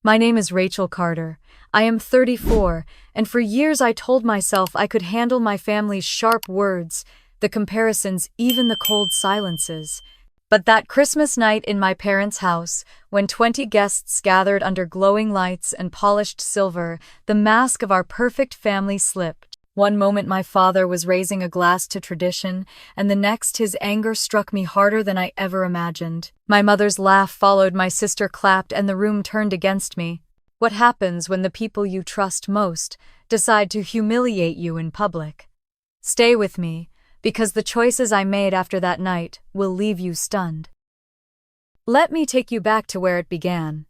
My name is Rachel Carter. I am 34, and for years I told myself I could handle my family's sharp words, the comparisons, even the cold silences. But that Christmas night in my parents' house, when 20 guests gathered under glowing lights and polished silver, the mask of our perfect family slipped. One moment my father was raising a glass to tradition, and the next his anger struck me harder than I ever imagined. My mother's laugh followed, my sister clapped, and the room turned against me. What happens when the people you trust most decide to humiliate you in public? Stay with me, because the choices I made after that night will leave you stunned. Let me take you back to where it began.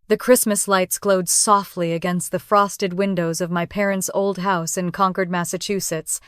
The Christmas lights glowed softly against the frosted windows of my parents' old house in Concord, Massachusetts,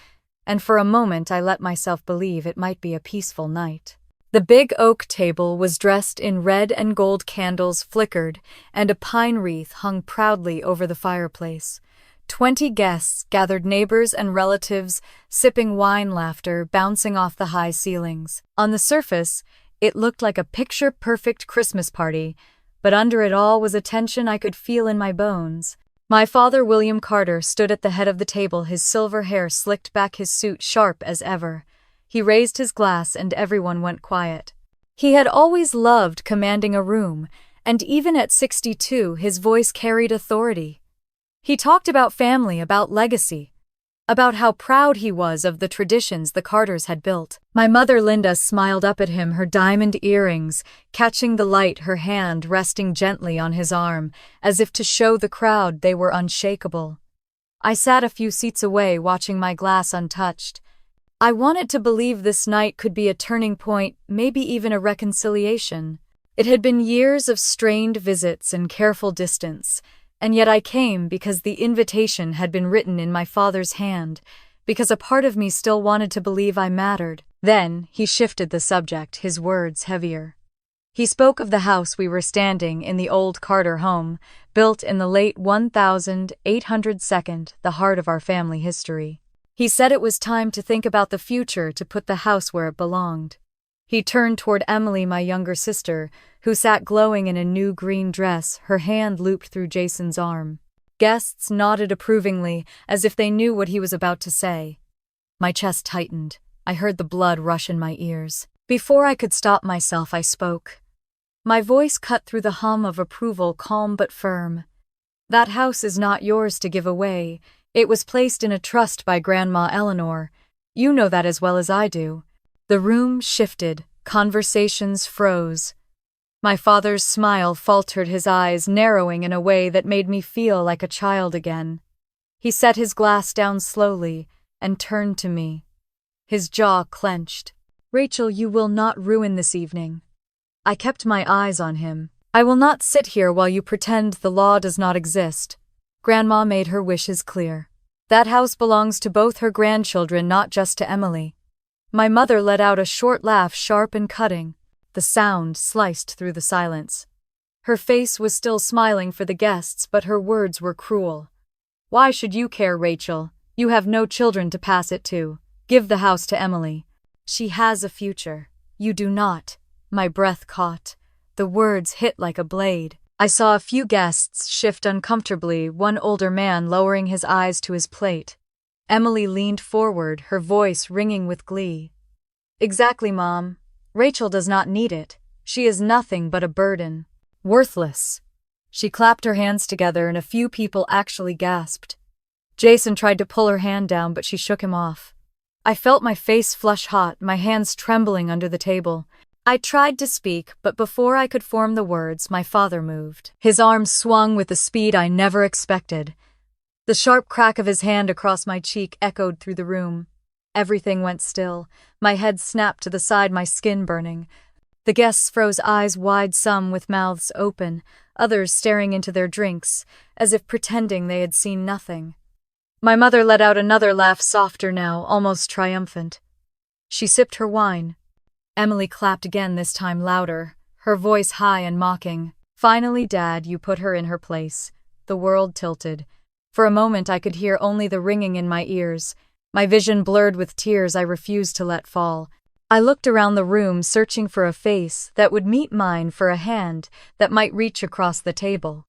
and for a moment I let myself believe it might be a peaceful night. The big oak table was dressed in red and gold, candles flickered, and a pine wreath hung proudly over the fireplace. 20 guests gathered, neighbors and relatives, sipping wine, laughter bouncing off the high ceilings. On the surface, it looked like a picture-perfect Christmas party, but under it all was a tension I could feel in my bones. My father, William Carter, stood at the head of the table, his silver hair slicked back, his suit sharp as ever. He raised his glass and everyone went quiet. He had always loved commanding a room, and even at 62 his voice carried authority. He talked about family, about legacy, about how proud he was of the traditions the Carters had built. My mother, Linda, smiled up at him, her diamond earrings catching the light, her hand resting gently on his arm, as if to show the crowd they were unshakable. I sat a few seats away, watching, my glass untouched. I wanted to believe this night could be a turning point, maybe even a reconciliation. It had been years of strained visits and careful distance, and yet I came because the invitation had been written in my father's hand, because a part of me still wanted to believe I mattered. Then he shifted the subject, his words heavier. He spoke of the house we were standing in, the old Carter home, built in the late 1802, the heart of our family history. He said it was time to think about the future, to put the house where it belonged. He turned toward Emily, my younger sister, who sat glowing in a new green dress, her hand looped through Jason's arm. Guests nodded approvingly, as if they knew what he was about to say. My chest tightened. I heard the blood rush in my ears. Before I could stop myself, I spoke. My voice cut through the hum of approval, calm but firm. That house is not yours to give away. It was placed in a trust by Grandma Eleanor. You know that as well as I do. The room shifted. Conversations froze. My father's smile faltered, his eyes narrowing in a way that made me feel like a child again. He set his glass down slowly and turned to me. His jaw clenched. Rachel, you will not ruin this evening. I kept my eyes on him. I will not sit here while you pretend the law does not exist. Grandma made her wishes clear. That house belongs to both her grandchildren, not just to Emily. My mother let out a short laugh, sharp and cutting. The sound sliced through the silence. Her face was still smiling for the guests, but her words were cruel. Why should you care, Rachel? You have no children to pass it to. Give the house to Emily. She has a future. You do not. My breath caught. The words hit like a blade. I saw a few guests shift uncomfortably, one older man lowering his eyes to his plate. Emily leaned forward, her voice ringing with glee. Exactly, Mom. Rachel does not need it. She is nothing but a burden. Worthless. She clapped her hands together and a few people actually gasped. Jason tried to pull her hand down, but she shook him off. I felt my face flush hot, my hands trembling under the table. I tried to speak, but before I could form the words, my father moved. His arm swung with a speed I never expected. The sharp crack of his hand across my cheek echoed through the room. Everything went still. My head snapped to the side, my skin burning. The guests froze, eyes wide, some with mouths open, others staring into their drinks, as if pretending they had seen nothing. My mother let out another laugh, softer now, almost triumphant. She sipped her wine. Emily clapped again, this time louder, her voice high and mocking. Finally, Dad, you put her in her place. The world tilted. For a moment I could hear only the ringing in my ears. My vision blurred with tears I refused to let fall. I looked around the room searching for a face that would meet mine, for a hand that might reach across the table.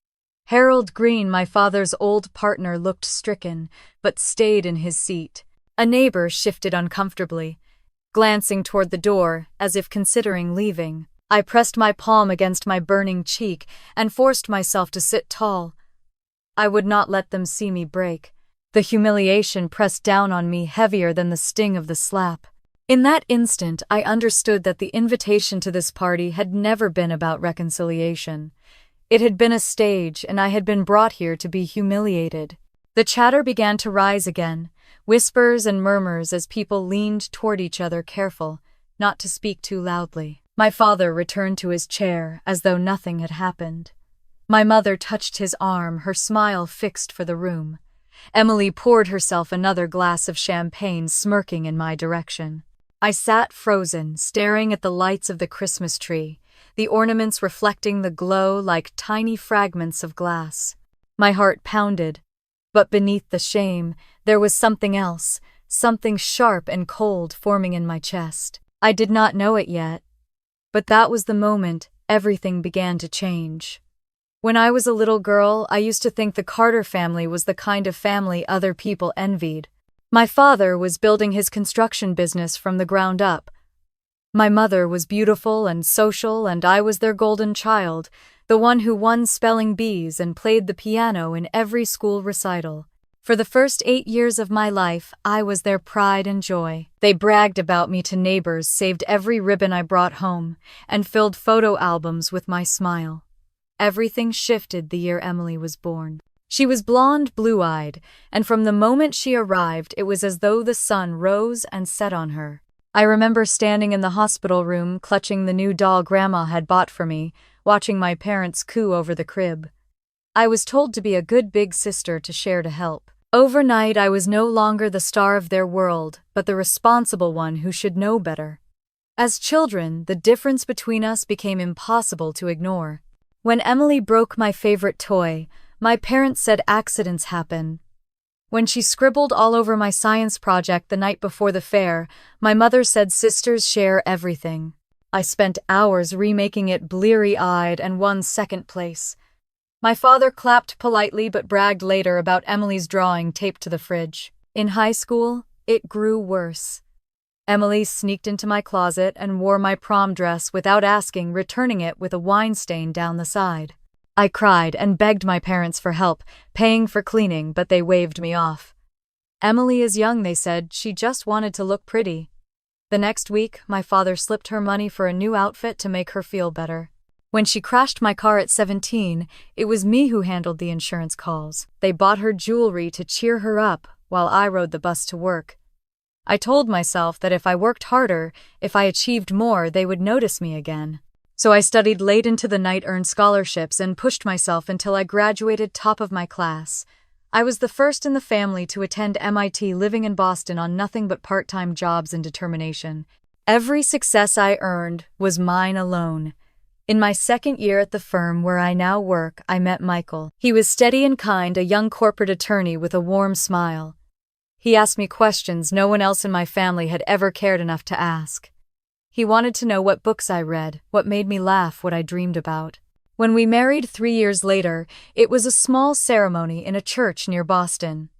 Harold Green, my father's old partner, looked stricken, but stayed in his seat. A neighbor shifted uncomfortably, glancing toward the door as if considering leaving. I pressed my palm against my burning cheek and forced myself to sit tall. I would not let them see me break. The humiliation pressed down on me heavier than the sting of the slap. In that instant, I understood that the invitation to this party had never been about reconciliation. It had been a stage, and I had been brought here to be humiliated. The chatter began to rise again, whispers and murmurs as people leaned toward each other, careful not to speak too loudly. My father returned to his chair as though nothing had happened. My mother touched his arm, her smile fixed for the room. Emily poured herself another glass of champagne, smirking in my direction. I sat frozen, staring at the lights of the Christmas tree, the ornaments reflecting the glow like tiny fragments of glass. My heart pounded, but beneath the shame, there was something else, something sharp and cold forming in my chest. I did not know it yet, but that was the moment everything began to change. When I was a little girl, I used to think the Carter family was the kind of family other people envied. My father was building his construction business from the ground up. My mother was beautiful and social, and I was their golden child, the one who won spelling bees and played the piano in every school recital. For the first 8 years of my life, I was their pride and joy. They bragged about me to neighbors, saved every ribbon I brought home, and filled photo albums with my smile. Everything shifted the year Emily was born. She was blonde, blue-eyed, and from the moment she arrived, it was as though the sun rose and set on her. I remember standing in the hospital room, clutching the new doll Grandma had bought for me, watching my parents coo over the crib. I was told to be a good big sister, to share, to help. Overnight, I was no longer the star of their world, but the responsible one who should know better. As children, the difference between us became impossible to ignore. When Emily broke my favorite toy, my parents said accidents happen. When she scribbled all over my science project the night before the fair, my mother said sisters share everything. I spent hours remaking it, bleary-eyed, and won second place. My father clapped politely but bragged later about Emily's drawing taped to the fridge. In high school, it grew worse. Emily sneaked into my closet and wore my prom dress without asking, returning it with a wine stain down the side. I cried and begged my parents for help, paying for cleaning, but they waved me off. Emily is young, they said. She just wanted to look pretty. The next week, my father slipped her money for a new outfit to make her feel better. When she crashed my car at 17, it was me who handled the insurance calls. They bought her jewelry to cheer her up while I rode the bus to work. I told myself that if I worked harder, if I achieved more, they would notice me again. So I studied late into the night, earned scholarships, and pushed myself until I graduated top of my class. I was the first in the family to attend MIT, living in Boston on nothing but part-time jobs and determination. Every success I earned was mine alone. In my second year at the firm where I now work, I met Michael. He was steady and kind, a young corporate attorney with a warm smile. He asked me questions no one else in my family had ever cared enough to ask. He wanted to know what books I read, what made me laugh, what I dreamed about. When we married 3 years later, it was a small ceremony in a church near Boston.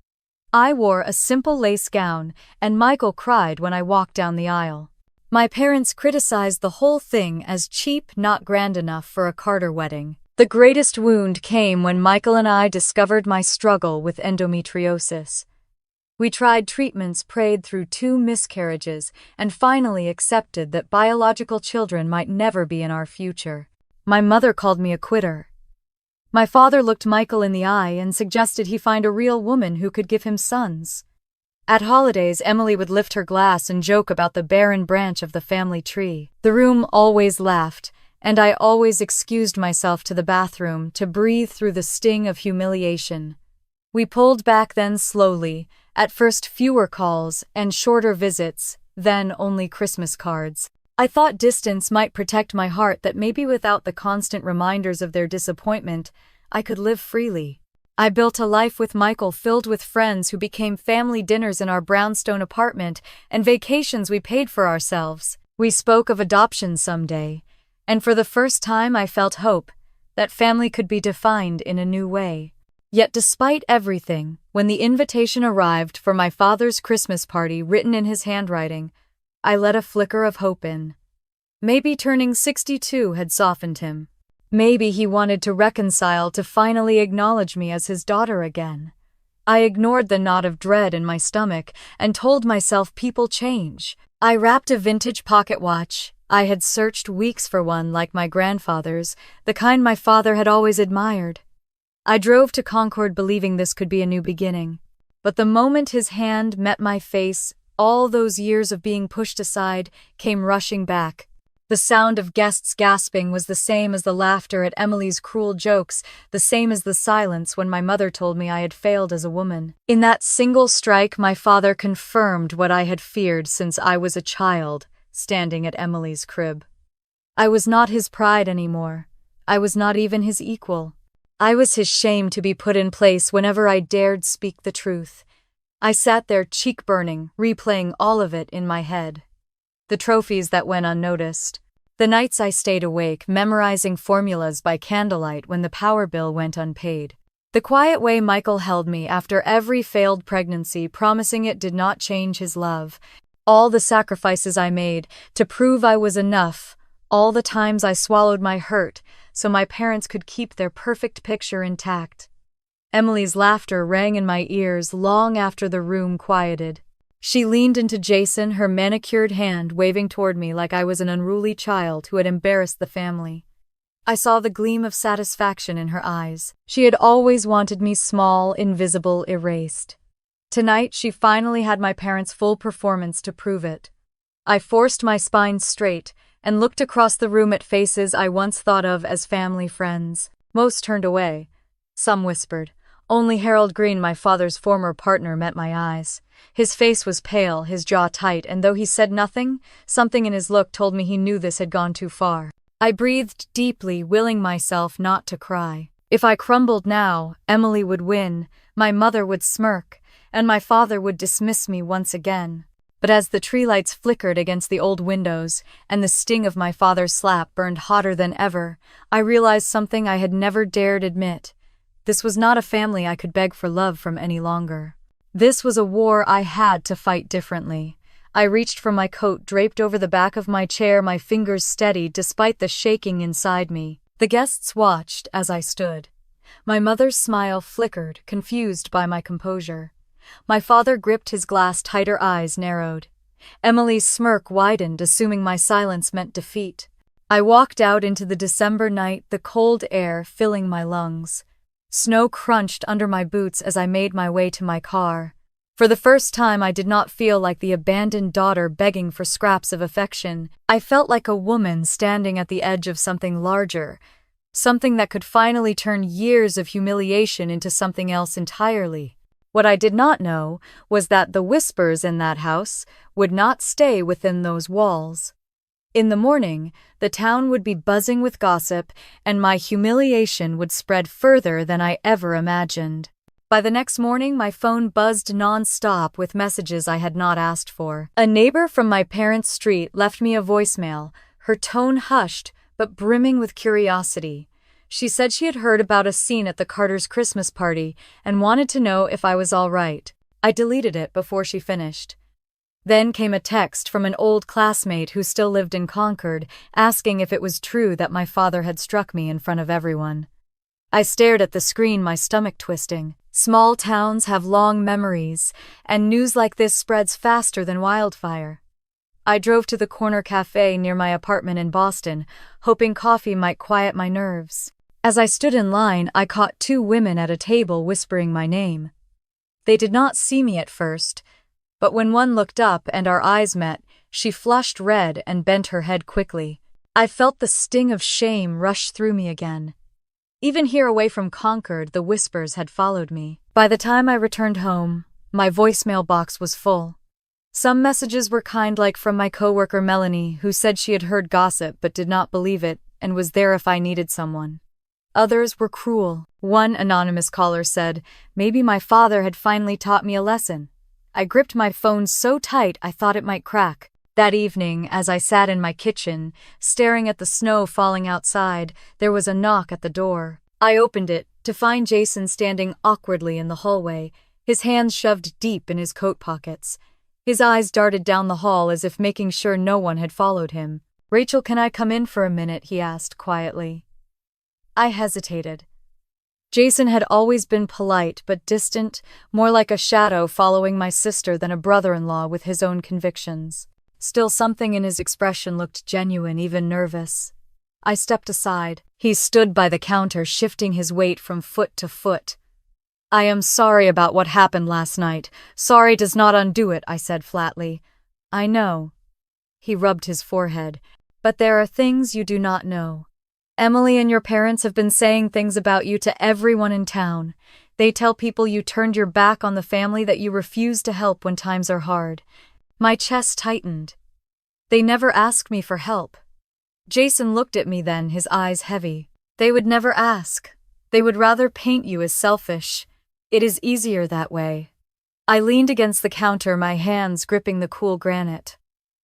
I wore a simple lace gown, and Michael cried when I walked down the aisle. My parents criticized the whole thing as cheap, not grand enough for a Carter wedding. The greatest wound came when Michael and I discovered my struggle with endometriosis. We tried treatments, prayed through 2 miscarriages, and finally accepted that biological children might never be in our future. My mother called me a quitter. My father looked Michael in the eye and suggested he find a real woman who could give him sons. At holidays, Emily would lift her glass and joke about the barren branch of the family tree. The room always laughed, and I always excused myself to the bathroom to breathe through the sting of humiliation. We pulled back then slowly, at first fewer calls and shorter visits, then only Christmas cards. I thought distance might protect my heart, that maybe without the constant reminders of their disappointment, I could live freely. I built a life with Michael filled with friends who became family dinners in our brownstone apartment and vacations we paid for ourselves. We spoke of adoption someday, and for the first time I felt hope that family could be defined in a new way. Yet despite everything, when the invitation arrived for my father's Christmas party written in his handwriting, I let a flicker of hope in. Maybe turning 62 had softened him. Maybe he wanted to reconcile to finally acknowledge me as his daughter again. I ignored the knot of dread in my stomach and told myself people change. I wrapped a vintage pocket watch. I had searched weeks for one like my grandfather's, the kind my father had always admired. I drove to Concord believing this could be a new beginning. But the moment his hand met my face, all those years of being pushed aside came rushing back. The sound of guests gasping was the same as the laughter at Emily's cruel jokes, the same as the silence when my mother told me I had failed as a woman. In that single strike, my father confirmed what I had feared since I was a child, standing at Emily's crib. I was not his pride anymore. I was not even his equal. I was his shame to be put in place whenever I dared speak the truth. I sat there cheek-burning, replaying all of it in my head. The trophies that went unnoticed. The nights I stayed awake, memorizing formulas by candlelight when the power bill went unpaid. The quiet way Michael held me after every failed pregnancy, promising it did not change his love. All the sacrifices I made to prove I was enough. All the times I swallowed my hurt so my parents could keep their perfect picture intact. Emily's laughter rang in my ears long after the room quieted. She leaned into Jason, her manicured hand waving toward me like I was an unruly child who had embarrassed the family. I saw the gleam of satisfaction in her eyes. She had always wanted me small, invisible, erased. Tonight, she finally had my parents' full performance to prove it. I forced my spine straight and looked across the room at faces I once thought of as family friends. Most turned away. Some whispered. Only Harold Green, my father's former partner, met my eyes. His face was pale, his jaw tight, and though he said nothing, something in his look told me he knew this had gone too far. I breathed deeply, willing myself not to cry. If I crumbled now, Emily would win, my mother would smirk, and my father would dismiss me once again. But as the tree lights flickered against the old windows, and the sting of my father's slap burned hotter than ever, I realized something I had never dared admit. This was not a family I could beg for love from any longer. This was a war I had to fight differently. I reached for my coat draped over the back of my chair, my fingers steady despite the shaking inside me. The guests watched as I stood. My mother's smile flickered, confused by my composure. My father gripped his glass tighter, eyes narrowed. Emily's smirk widened, assuming my silence meant defeat. I walked out into the December night, the cold air filling my lungs. Snow crunched under my boots as I made my way to my car. For the first time, I did not feel like the abandoned daughter begging for scraps of affection. I felt like a woman standing at the edge of something larger, something that could finally turn years of humiliation into something else entirely. What I did not know was that the whispers in that house would not stay within those walls. In the morning, the town would be buzzing with gossip, and my humiliation would spread further than I ever imagined. By the next morning, my phone buzzed non-stop with messages I had not asked for. A neighbor from my parents' street left me a voicemail, her tone hushed but brimming with curiosity. She said she had heard about a scene at the Carters' Christmas party and wanted to know if I was all right. I deleted it before she finished. Then came a text from an old classmate who still lived in Concord, asking if it was true that my father had struck me in front of everyone. I stared at the screen, my stomach twisting. Small towns have long memories, and news like this spreads faster than wildfire. I drove to the corner cafe near my apartment in Boston, hoping coffee might quiet my nerves. As I stood in line, I caught two women at a table whispering my name. They did not see me at first, but when one looked up and our eyes met, she flushed red and bent her head quickly. I felt the sting of shame rush through me again. Even here away from Concord, the whispers had followed me. By the time I returned home, my voicemail box was full. Some messages were kind, like from my coworker Melanie, who said she had heard gossip but did not believe it and was there if I needed someone. Others were cruel. One anonymous caller said, "Maybe my father had finally taught me a lesson." I gripped my phone so tight I thought it might crack. That evening, as I sat in my kitchen, staring at the snow falling outside, there was a knock at the door. I opened it, to find Jason standing awkwardly in the hallway, his hands shoved deep in his coat pockets. His eyes darted down the hall as if making sure no one had followed him. "Rachel, can I come in for a minute?" he asked quietly. I hesitated. Jason had always been polite but distant, more like a shadow following my sister than a brother-in-law with his own convictions. Still, something in his expression looked genuine, even nervous. I stepped aside. He stood by the counter, shifting his weight from foot to foot. "I am sorry about what happened last night. Sorry does not undo it," I said flatly. "I know." He rubbed his forehead. "But there are things you do not know. Emily and your parents have been saying things about you to everyone in town. They tell people you turned your back on the family, that you refuse to help when times are hard." My chest tightened. "They never ask me for help." Jason looked at me then, his eyes heavy. "They would never ask. They would rather paint you as selfish. It is easier that way." I leaned against the counter, my hands gripping the cool granite.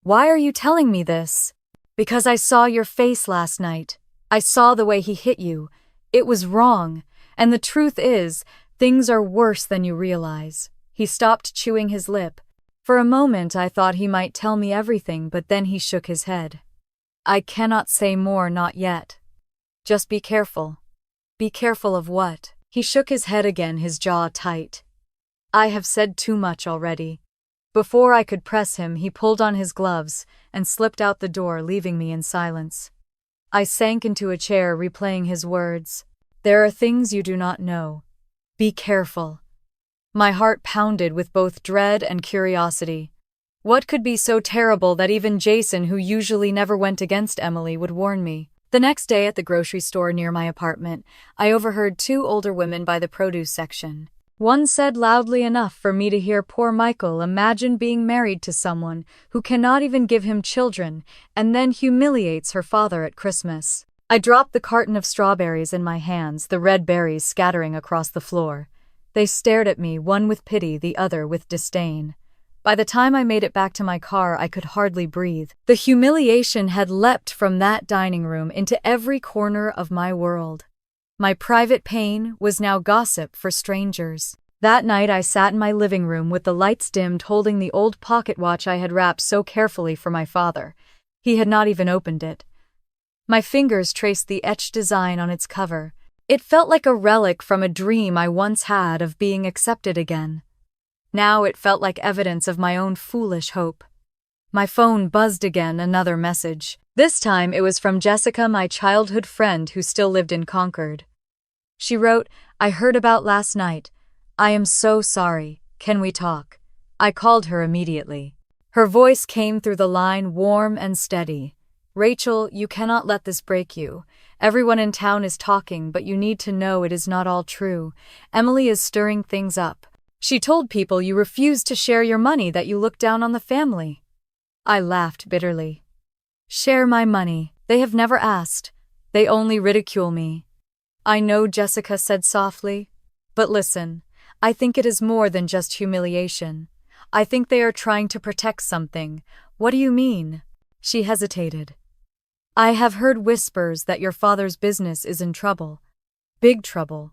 "Why are you telling me this?" "Because I saw your face last night. I saw the way he hit you. It was wrong. And the truth is, things are worse than you realize." He stopped chewing his lip. For a moment I thought he might tell me everything, but then he shook his head. "I cannot say more, not yet. Just be careful." "Be careful of what?" He shook his head again, his jaw tight. "I have said too much already." Before I could press him, he pulled on his gloves and slipped out the door, leaving me in silence. I sank into a chair, replaying his words. "There are things you do not know. Be careful." My heart pounded with both dread and curiosity. What could be so terrible that even Jason, who usually never went against Emily, would warn me? The next day at the grocery store near my apartment, I overheard two older women by the produce section. One said loudly enough for me to hear, "Poor Michael, imagine being married to someone who cannot even give him children and then humiliates her father at Christmas." I dropped the carton of strawberries in my hands, the red berries scattering across the floor. They stared at me, one with pity, the other with disdain. By the time I made it back to my car, I could hardly breathe. The humiliation had leapt from that dining room into every corner of my world. My private pain was now gossip for strangers. That night I sat in my living room with the lights dimmed, holding the old pocket watch I had wrapped so carefully for my father. He had not even opened it. My fingers traced the etched design on its cover. It felt like a relic from a dream I once had of being accepted again. Now it felt like evidence of my own foolish hope. My phone buzzed again, another message. This time it was from Jessica, my childhood friend who still lived in Concord. She wrote, "I heard about last night. I am so sorry. Can we talk?" I called her immediately. Her voice came through the line, warm and steady. "Rachel, you cannot let this break you. Everyone in town is talking, but you need to know it is not all true. Emily is stirring things up. She told people you refused to share your money, that you looked down on the family." I laughed bitterly. "Share my money? They have never asked. They only ridicule me." "I know," Jessica said softly. "But listen, I think it is more than just humiliation. I think they are trying to protect something." "What do you mean?" She hesitated. "I have heard whispers that your father's business is in trouble. Big trouble.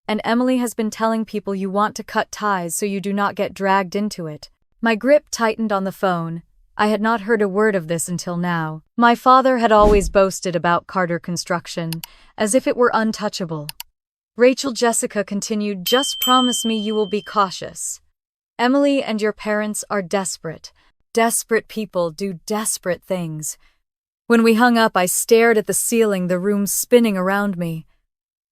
And Emily has been telling people you want to cut ties so you do not get dragged into it." My grip tightened on the phone. I had not heard a word of this until now. My father had always boasted about Carter Construction, as if it were untouchable. "Rachel," Jessica continued, "just promise me you will be cautious. Emily and your parents are desperate. Desperate people do desperate things." When we hung up, I stared at the ceiling, the room spinning around me.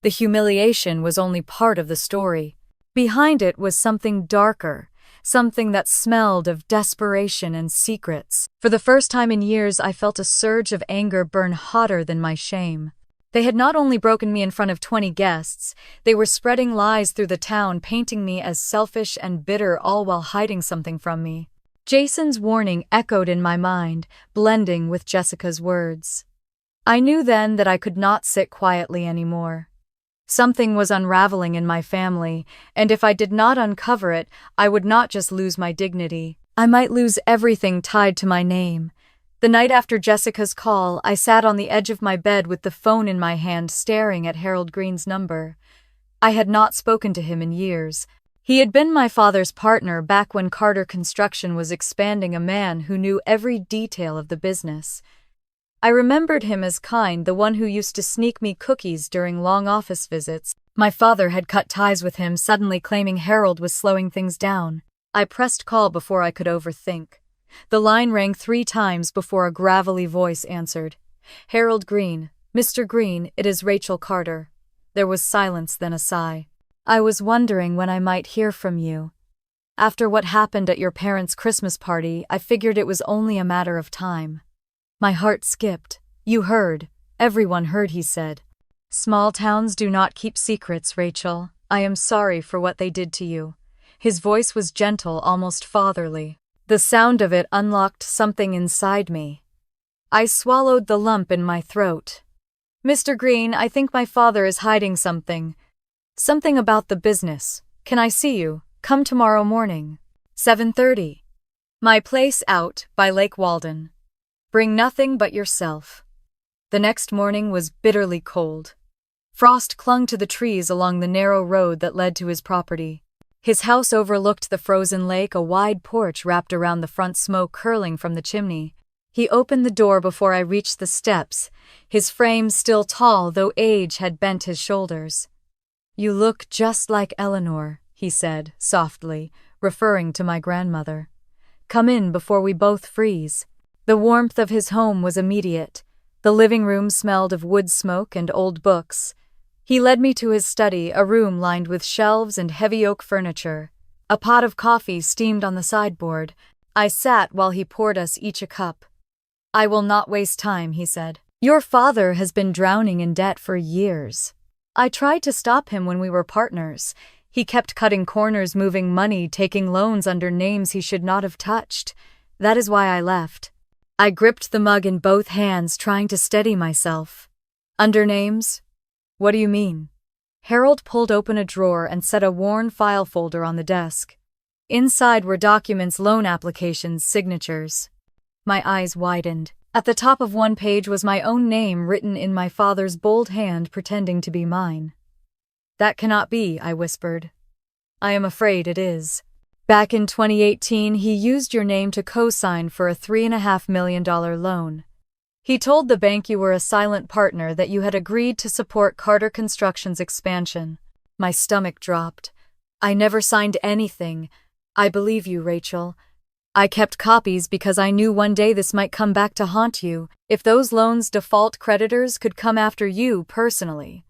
The humiliation was only part of the story. Behind it was something darker, something that smelled of desperation and secrets. For the first time in years, I felt a surge of anger burn hotter than my shame. They had not only broken me in front of 20 guests, they were spreading lies through the town, painting me as selfish and bitter, all while hiding something from me. Jason's warning echoed in my mind, blending with Jessica's words. I knew then that I could not sit quietly anymore. Something was unraveling in my family, and if I did not uncover it, I would not just lose my dignity. I might lose everything tied to my name. The night after Jessica's call, I sat on the edge of my bed with the phone in my hand staring at Harold Green's number. I had not spoken to him in years. He had been my father's partner back when Carter Construction was expanding, a man who knew every detail of the business. I remembered him as kind, the one who used to sneak me cookies during long office visits. My father had cut ties with him, suddenly claiming Harold was slowing things down. I pressed call before I could overthink. The line rang 3 times before a gravelly voice answered. Harold Green, Mr. Green, it is Rachel Carter. There was silence, then a sigh. I was wondering when I might hear from you. After what happened at your parents' Christmas party, I figured it was only a matter of time. My heart skipped. You heard. Everyone heard, he said. Small towns do not keep secrets, Rachel. I am sorry for what they did to you. His voice was gentle, almost fatherly. The sound of it unlocked something inside me. I swallowed the lump in my throat. Mr. Green, I think my father is hiding something. Something about the business. Can I see you? Come tomorrow morning. 7:30. My place out by Lake Walden. Bring nothing but yourself. The next morning was bitterly cold. Frost clung to the trees along the narrow road that led to his property. His house overlooked the frozen lake, a wide porch wrapped around the front, smoke curling from the chimney. He opened the door before I reached the steps, his frame still tall, though age had bent his shoulders. You look just like Eleanor, he said, softly, referring to my grandmother. Come in before we both freeze. The warmth of his home was immediate. The living room smelled of wood smoke and old books. He led me to his study, a room lined with shelves and heavy oak furniture. A pot of coffee steamed on the sideboard. I sat while he poured us each a cup. I will not waste time, he said. Your father has been drowning in debt for years. I tried to stop him when we were partners. He kept cutting corners, moving money, taking loans under names he should not have touched. That is why I left. I gripped the mug in both hands, trying to steady myself. Under names? What do you mean? Harold pulled open a drawer and set a worn file folder on the desk. Inside were documents, loan applications, signatures. My eyes widened. At the top of one page was my own name written in my father's bold hand, pretending to be mine. That cannot be, I whispered. I am afraid it is. Back in 2018, he used your name to co-sign for a $3.5 million loan. He told the bank you were a silent partner, that you had agreed to support Carter Construction's expansion. My stomach dropped. I never signed anything. I believe you, Rachel. I kept copies because I knew one day this might come back to haunt you. If those loans default, creditors could come after you personally.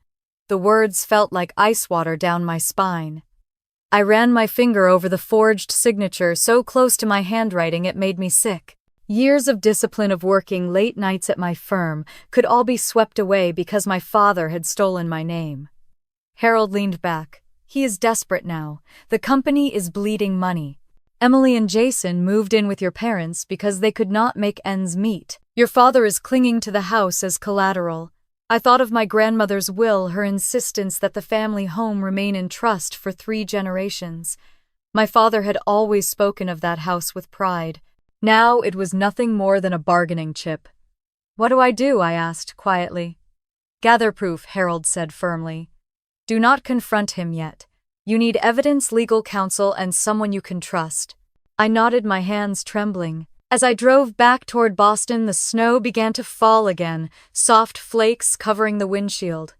The words felt like ice water down my spine. I ran my finger over the forged signature, so close to my handwriting it made me sick. Years of discipline, of working late nights at my firm, could all be swept away because my father had stolen my name. Harold leaned back. He is desperate now. The company is bleeding money. Emily and Jason moved in with your parents because they could not make ends meet. Your father is clinging to the house as collateral. I thought of my grandmother's will, her insistence that the family home remain in trust for 3 generations. My father had always spoken of that house with pride. Now it was nothing more than a bargaining chip. What do? I asked quietly. Gather proof, Harold said firmly. Do not confront him yet. You need evidence, legal counsel, and someone you can trust. I nodded, my hands trembling. As I drove back toward Boston, the snow began to fall again, soft flakes covering the windshield.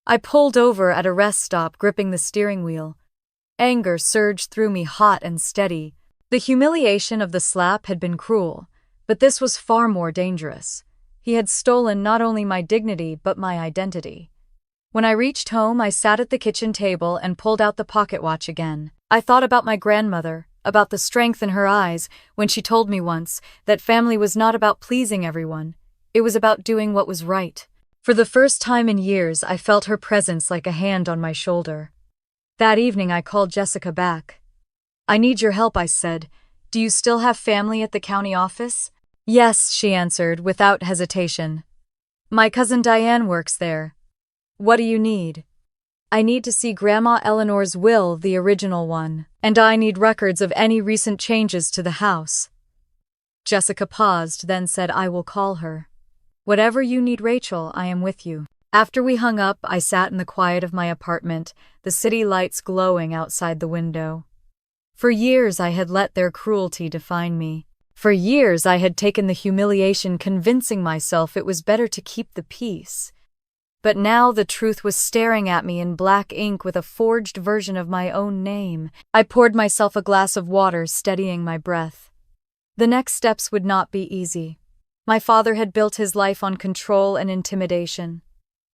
I pulled over at a rest stop, gripping the steering wheel. Anger surged through me, hot and steady. The humiliation of the slap had been cruel, but this was far more dangerous. He had stolen not only my dignity but my identity. When I reached home, I sat at the kitchen table and pulled out the pocket watch again. I thought about my grandmother, about the strength in her eyes when she told me once that family was not about pleasing everyone. It was about doing what was right. For the first time in years, I felt her presence like a hand on my shoulder. That evening, I called Jessica back. I need your help, I said. Do you still have family at the county office? Yes, she answered without hesitation. My cousin Diane works there. What do you need? I need to see Grandma Eleanor's will, the original one. And I need records of any recent changes to the house. Jessica paused, then said, I will call her. Whatever you need, Rachel, I am with you. After we hung up, I sat in the quiet of my apartment, the city lights glowing outside the window. For years I had let their cruelty define me. For years I had taken the humiliation, convincing myself it was better to keep the peace. But now the truth was staring at me in black ink with a forged version of my own name. I poured myself a glass of water, steadying my breath. The next steps would not be easy. My father had built his life on control and intimidation.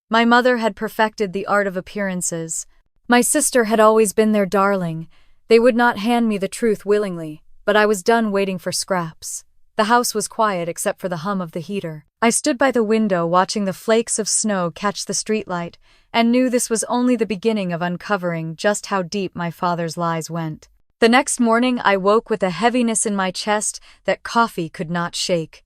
My mother had perfected the art of appearances. My sister had always been their darling. They would not hand me the truth willingly, but I was done waiting for scraps. The house was quiet except for the hum of the heater. I stood by the window watching the flakes of snow catch the streetlight and knew this was only the beginning of uncovering just how deep my father's lies went. The next morning I woke with a heaviness in my chest that coffee could not shake.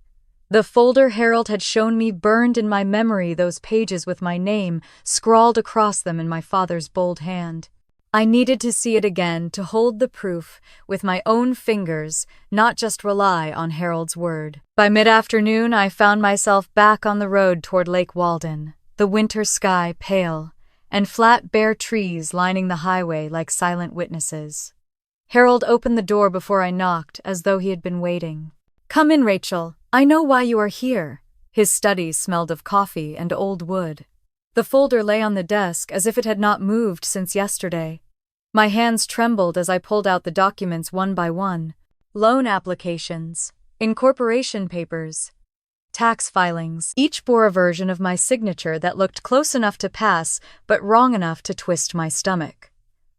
The folder Harold had shown me burned in my memory, those pages with my name scrawled across them in my father's bold hand. I needed to see it again, to hold the proof with my own fingers, not just rely on Harold's word. By mid-afternoon, I found myself back on the road toward Lake Walden, the winter sky pale, and flat bare trees lining the highway like silent witnesses. Harold opened the door before I knocked, as though he had been waiting. Come in, Rachel. I know why you are here. His study smelled of coffee and old wood. The folder lay on the desk as if it had not moved since yesterday. My hands trembled as I pulled out the documents one by one. Loan applications, incorporation papers, tax filings. Each bore a version of my signature that looked close enough to pass, but wrong enough to twist my stomach.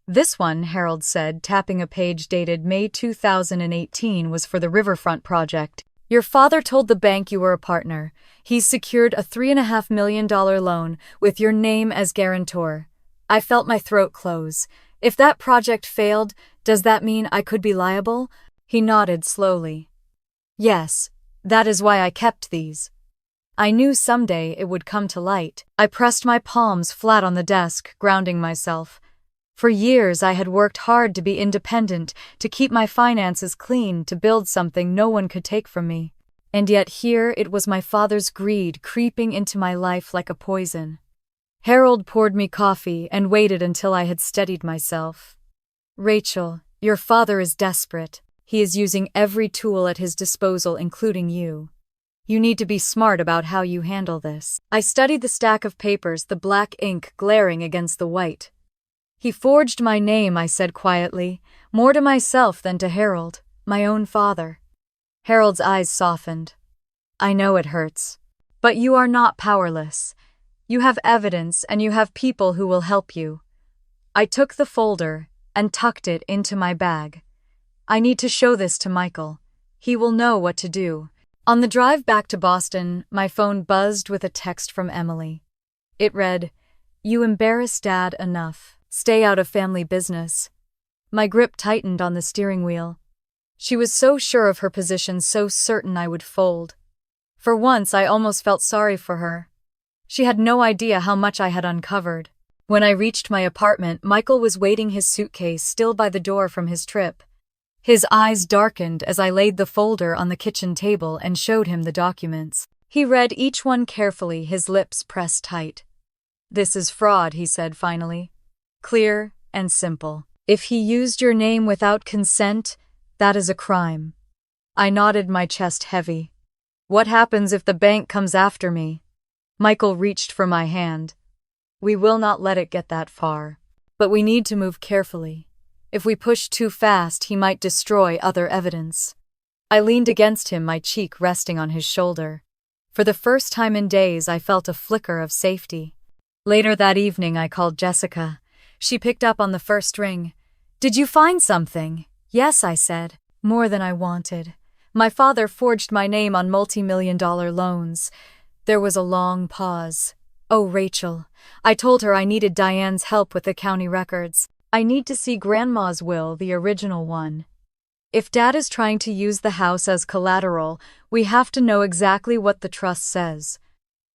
This one, Harold said, tapping a page dated May 2018, was for the Riverfront project. Your father told the bank you were a partner. He's secured a $3.5 million loan with your name as guarantor. I felt my throat close. If that project failed, does that mean I could be liable? He nodded slowly. Yes, that is why I kept these. I knew someday it would come to light. I pressed my palms flat on the desk, grounding myself. For years I had worked hard to be independent, to keep my finances clean, to build something no one could take from me. And yet here it was my father's greed creeping into my life like a poison. Harold poured me coffee and waited until I had steadied myself. Rachel, your father is desperate. He is using every tool at his disposal, including you. You need to be smart about how you handle this. I studied the stack of papers, the black ink glaring against the white. He forged my name, I said quietly, more to myself than to Harold, my own father. Harold's eyes softened. I know it hurts, but you are not powerless. You have evidence and you have people who will help you. I took the folder and tucked it into my bag. I need to show this to Michael. He will know what to do. On the drive back to Boston, my phone buzzed with a text from Emily. It read, You embarrass Dad enough. Stay out of family business. My grip tightened on the steering wheel. She was so sure of her position, so certain I would fold. For once, I almost felt sorry for her. She had no idea how much I had uncovered. When I reached my apartment, Michael was waiting, his suitcase still by the door from his trip. His eyes darkened as I laid the folder on the kitchen table and showed him the documents. He read each one carefully, his lips pressed tight. This is fraud, he said finally. Clear and simple. If he used your name without consent, that is a crime. I nodded, my chest heavy. What happens if the bank comes after me? Michael reached for my hand. We will not let it get that far. But we need to move carefully. If we push too fast, he might destroy other evidence. I leaned against him, my cheek resting on his shoulder. For the first time in days, I felt a flicker of safety. Later that evening, I called Jessica. She picked up on the first ring. Did you find something? Yes, I said. More than I wanted. My father forged my name on multi-million-dollar loans. There was a long pause. Oh, Rachel. I told her I needed Diane's help with the county records. I need to see Grandma's will, the original one. If Dad is trying to use the house as collateral, we have to know exactly what the trust says.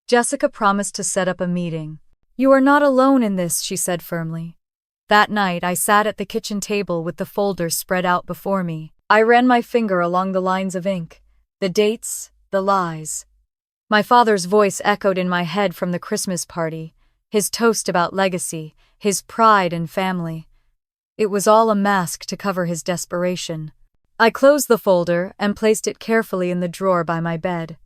Jessica promised to set up a meeting. "You are not alone in this," she said firmly. That night I sat at the kitchen table with the folder spread out before me. I ran my finger along the lines of ink, the dates, the lies. My father's voice echoed in my head from the Christmas party, his toast about legacy, his pride in family. It was all a mask to cover his desperation. I closed the folder and placed it carefully in the drawer by my bed.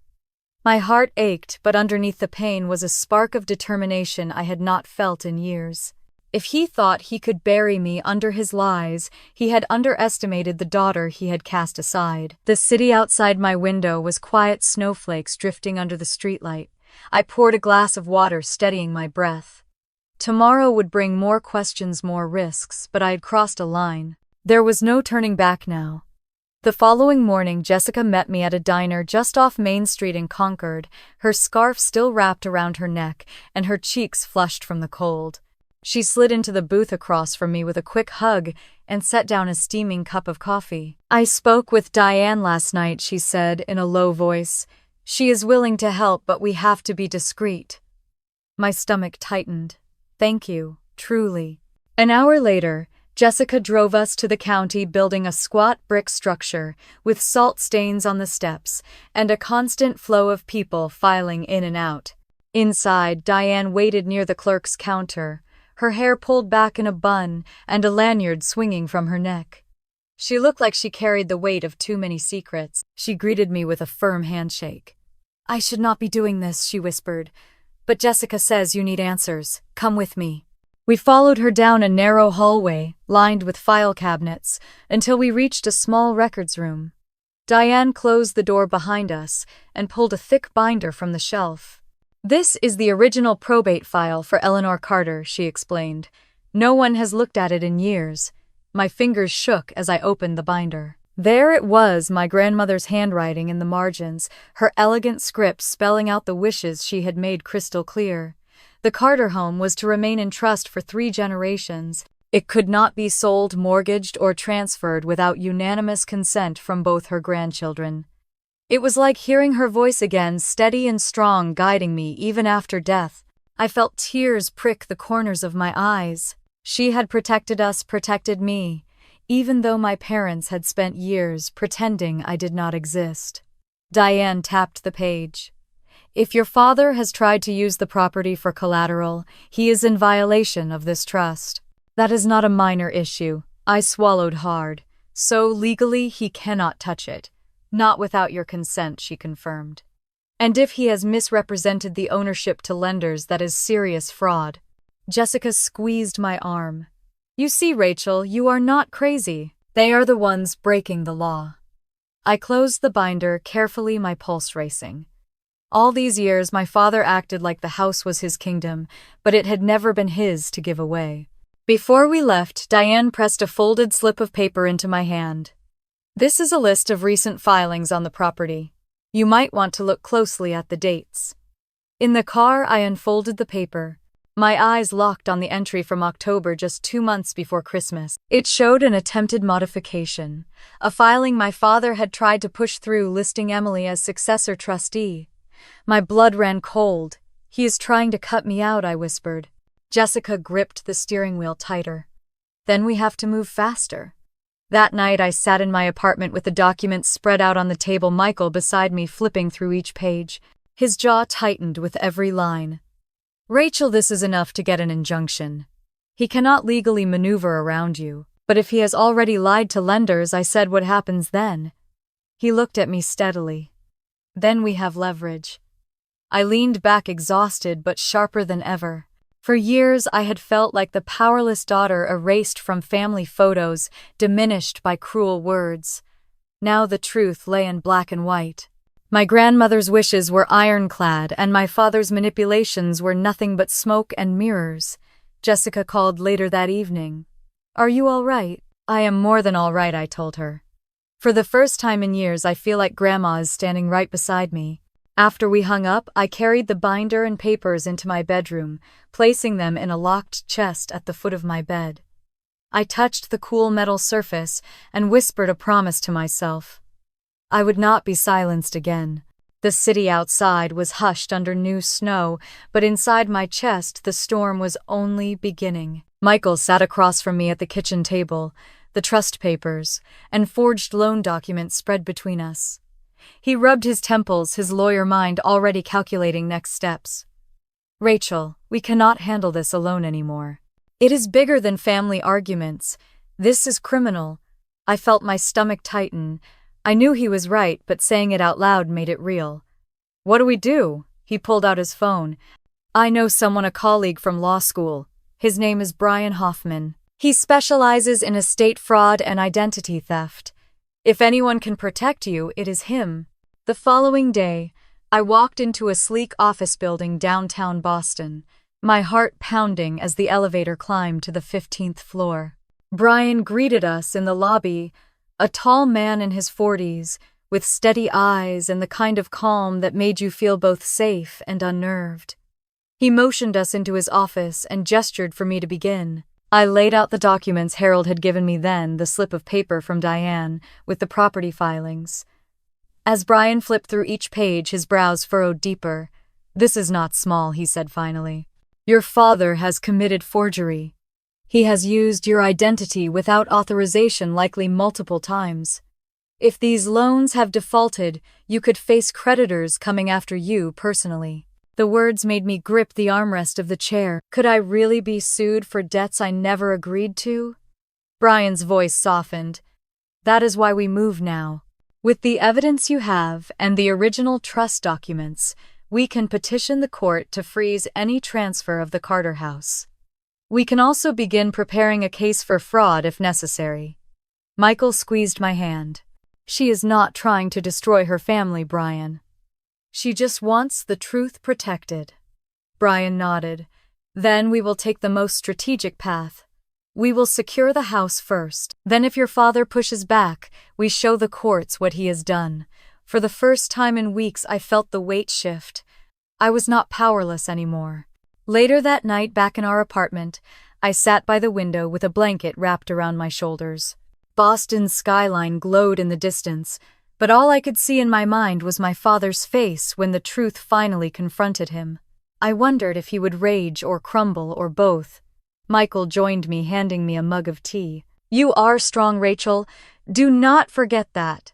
My heart ached, but underneath the pain was a spark of determination I had not felt in years. If he thought he could bury me under his lies, he had underestimated the daughter he had cast aside. The city outside my window was quiet snowflakes drifting under the streetlight. I poured a glass of water, steadying my breath. Tomorrow would bring more questions, more risks, but I had crossed a line. There was no turning back now. The following morning, Jessica met me at a diner just off Main Street in Concord, her scarf still wrapped around her neck and her cheeks flushed from the cold. She slid into the booth across from me with a quick hug and set down a steaming cup of coffee. "I spoke with Diane last night," she said in a low voice. "She is willing to help, but we have to be discreet." My stomach tightened. Thank you, truly. An hour later, Jessica drove us to the county building, a squat brick structure with salt stains on the steps and a constant flow of people filing in and out. Inside, Diane waited near the clerk's counter, her hair pulled back in a bun and a lanyard swinging from her neck. She looked like she carried the weight of too many secrets. She greeted me with a firm handshake. "I should not be doing this," she whispered, "but Jessica says you need answers. Come with me." We followed her down a narrow hallway, lined with file cabinets, until we reached a small records room. Diane closed the door behind us and pulled a thick binder from the shelf. "This is the original probate file for Eleanor Carter," she explained. "No one has looked at it in years." My fingers shook as I opened the binder. There it was, my grandmother's handwriting in the margins, her elegant script spelling out the wishes she had made crystal clear. The Carter home was to remain in trust for 3 generations. It could not be sold, mortgaged, or transferred without unanimous consent from both her grandchildren. It was like hearing her voice again, steady and strong, guiding me even after death. I felt tears prick the corners of my eyes. She had protected us, protected me, even though my parents had spent years pretending I did not exist. Diane tapped the page. "If your father has tried to use the property for collateral, he is in violation of this trust. That is not a minor issue." I swallowed hard. "So legally he cannot touch it. Not without your consent," she confirmed. "And if he has misrepresented the ownership to lenders, that is serious fraud." Jessica squeezed my arm. "You see, Rachel, you are not crazy. They are the ones breaking the law." I closed the binder carefully, my pulse racing. All these years, my father acted like the house was his kingdom, but it had never been his to give away. Before we left, Diane pressed a folded slip of paper into my hand. "This is a list of recent filings on the property. You might want to look closely at the dates." In the car, I unfolded the paper. My eyes locked on the entry from October, just 2 months before Christmas. It showed an attempted modification, a filing my father had tried to push through listing Emily as successor trustee. My blood ran cold. "He is trying to cut me out," I whispered. Jessica gripped the steering wheel tighter. "Then we have to move faster." That night I sat in my apartment with the documents spread out on the table, Michael beside me flipping through each page. His jaw tightened with every line. "Rachel, this is enough to get an injunction. He cannot legally maneuver around you. But if he has already lied to lenders," I said, "what happens then?" He looked at me steadily. "Then we have leverage." I leaned back, exhausted but sharper than ever. For years I had felt like the powerless daughter erased from family photos, diminished by cruel words. Now the truth lay in black and white. My grandmother's wishes were ironclad, and my father's manipulations were nothing but smoke and mirrors. Jessica called later that evening. "Are you all right?" "I am more than all right," I told her. For the first time in years, I feel like Grandma is standing right beside me. After we hung up, I carried the binder and papers into my bedroom, placing them in a locked chest at the foot of my bed. I touched the cool metal surface and whispered a promise to myself. I would not be silenced again. The city outside was hushed under new snow, but inside my chest the storm was only beginning. Michael sat across from me at the kitchen table, the trust papers and forged loan documents spread between us. He rubbed his temples, his lawyer mind already calculating next steps. "Rachel, we cannot handle this alone anymore. It is bigger than family arguments. This is criminal." I felt my stomach tighten. I knew he was right, but saying it out loud made it real. "What do we do?" He pulled out his phone. "I know someone, a colleague from law school. His name is Brian Hoffman. He specializes in estate fraud and identity theft. If anyone can protect you, it is him." The following day, I walked into a sleek office building downtown Boston, my heart pounding as the elevator climbed to the 15th floor. Brian greeted us in the lobby, a tall man in his 40s, with steady eyes and the kind of calm that made you feel both safe and unnerved. He motioned us into his office and gestured for me to begin. I laid out the documents Harold had given me then, the slip of paper from Diane, with the property filings. As Brian flipped through each page, his brows furrowed deeper. "This is not small," he said finally. "Your father has committed forgery. He has used your identity without authorization, likely multiple times. If these loans have defaulted, you could face creditors coming after you personally." The words made me grip the armrest of the chair. Could I really be sued for debts I never agreed to? Brian's voice softened. "That is why we move now. With the evidence you have and the original trust documents, we can petition the court to freeze any transfer of the Carter house. We can also begin preparing a case for fraud if necessary." Michael squeezed my hand. "She is not trying to destroy her family, Brian. She just wants the truth protected." Brian nodded. "Then we will take the most strategic path. We will secure the house first. Then if your father pushes back, we show the courts what he has done." For the first time in weeks, I felt the weight shift. I was not powerless anymore. Later that night, back in our apartment, I sat by the window with a blanket wrapped around my shoulders. Boston's skyline glowed in the distance, but all I could see in my mind was my father's face when the truth finally confronted him. I wondered if he would rage or crumble or both. Michael joined me, handing me a mug of tea. "You are strong, Rachel. Do not forget that."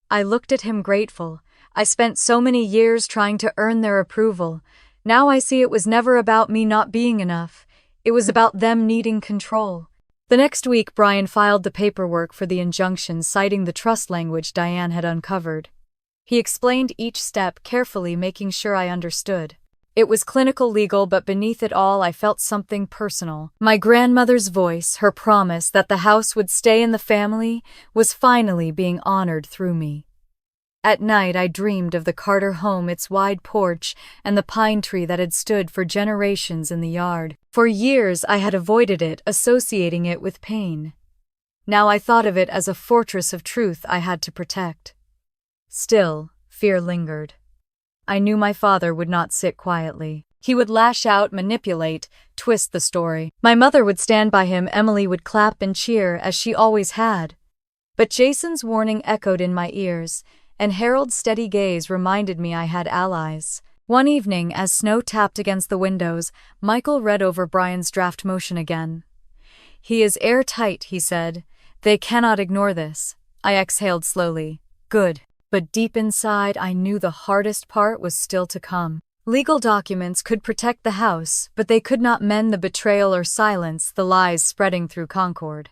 I looked at him grateful. I spent so many years trying to earn their approval. Now I see it was never about me not being enough. It was about them needing control. The next week, Brian filed the paperwork for the injunction, citing the trust language Diane had uncovered. He explained each step carefully, making sure I understood. It was clinical legal, but beneath it all I felt something personal. My grandmother's voice, her promise that the house would stay in the family, was finally being honored through me. At night I dreamed of the Carter home, its wide porch, and the pine tree that had stood for generations in the yard. For years I had avoided it, associating it with pain. Now I thought of it as a fortress of truth I had to protect. Still, fear lingered. I knew my father would not sit quietly. He would lash out, manipulate, twist the story. My mother would stand by him, Emily would clap and cheer, as she always had. But Jason's warning echoed in my ears, and Harold's steady gaze reminded me I had allies. One evening, as snow tapped against the windows, Michael read over Brian's draft motion again. "He is airtight," he said. "They cannot ignore this." I exhaled slowly. Good. But deep inside, I knew the hardest part was still to come. Legal documents could protect the house, but they could not mend the betrayal or silence the lies spreading through Concord.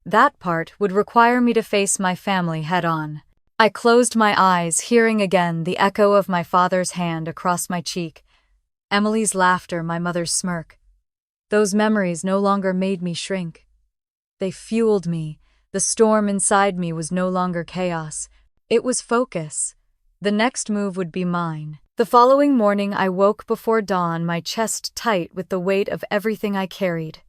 That part would require me to face my family head-on. I closed my eyes, hearing again the echo of my father's hand across my cheek, Emily's laughter, my mother's smirk. Those memories no longer made me shrink. They fueled me. The storm inside me was no longer chaos. It was focus. The next move would be mine. The following morning I woke before dawn, my chest tight with the weight of everything I carried.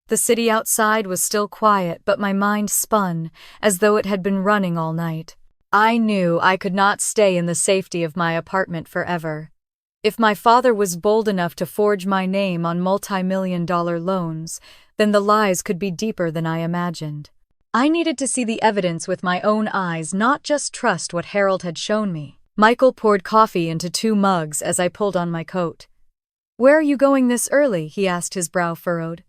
The city outside was still quiet, but my mind spun, as though it had been running all night. I knew I could not stay in the safety of my apartment forever. If my father was bold enough to forge my name on multi-million-dollar loans, then the lies could be deeper than I imagined. I needed to see the evidence with my own eyes, not just trust what Harold had shown me. Michael poured coffee into 2 mugs as I pulled on my coat. "Where are you going this early?" he asked, his brow furrowed.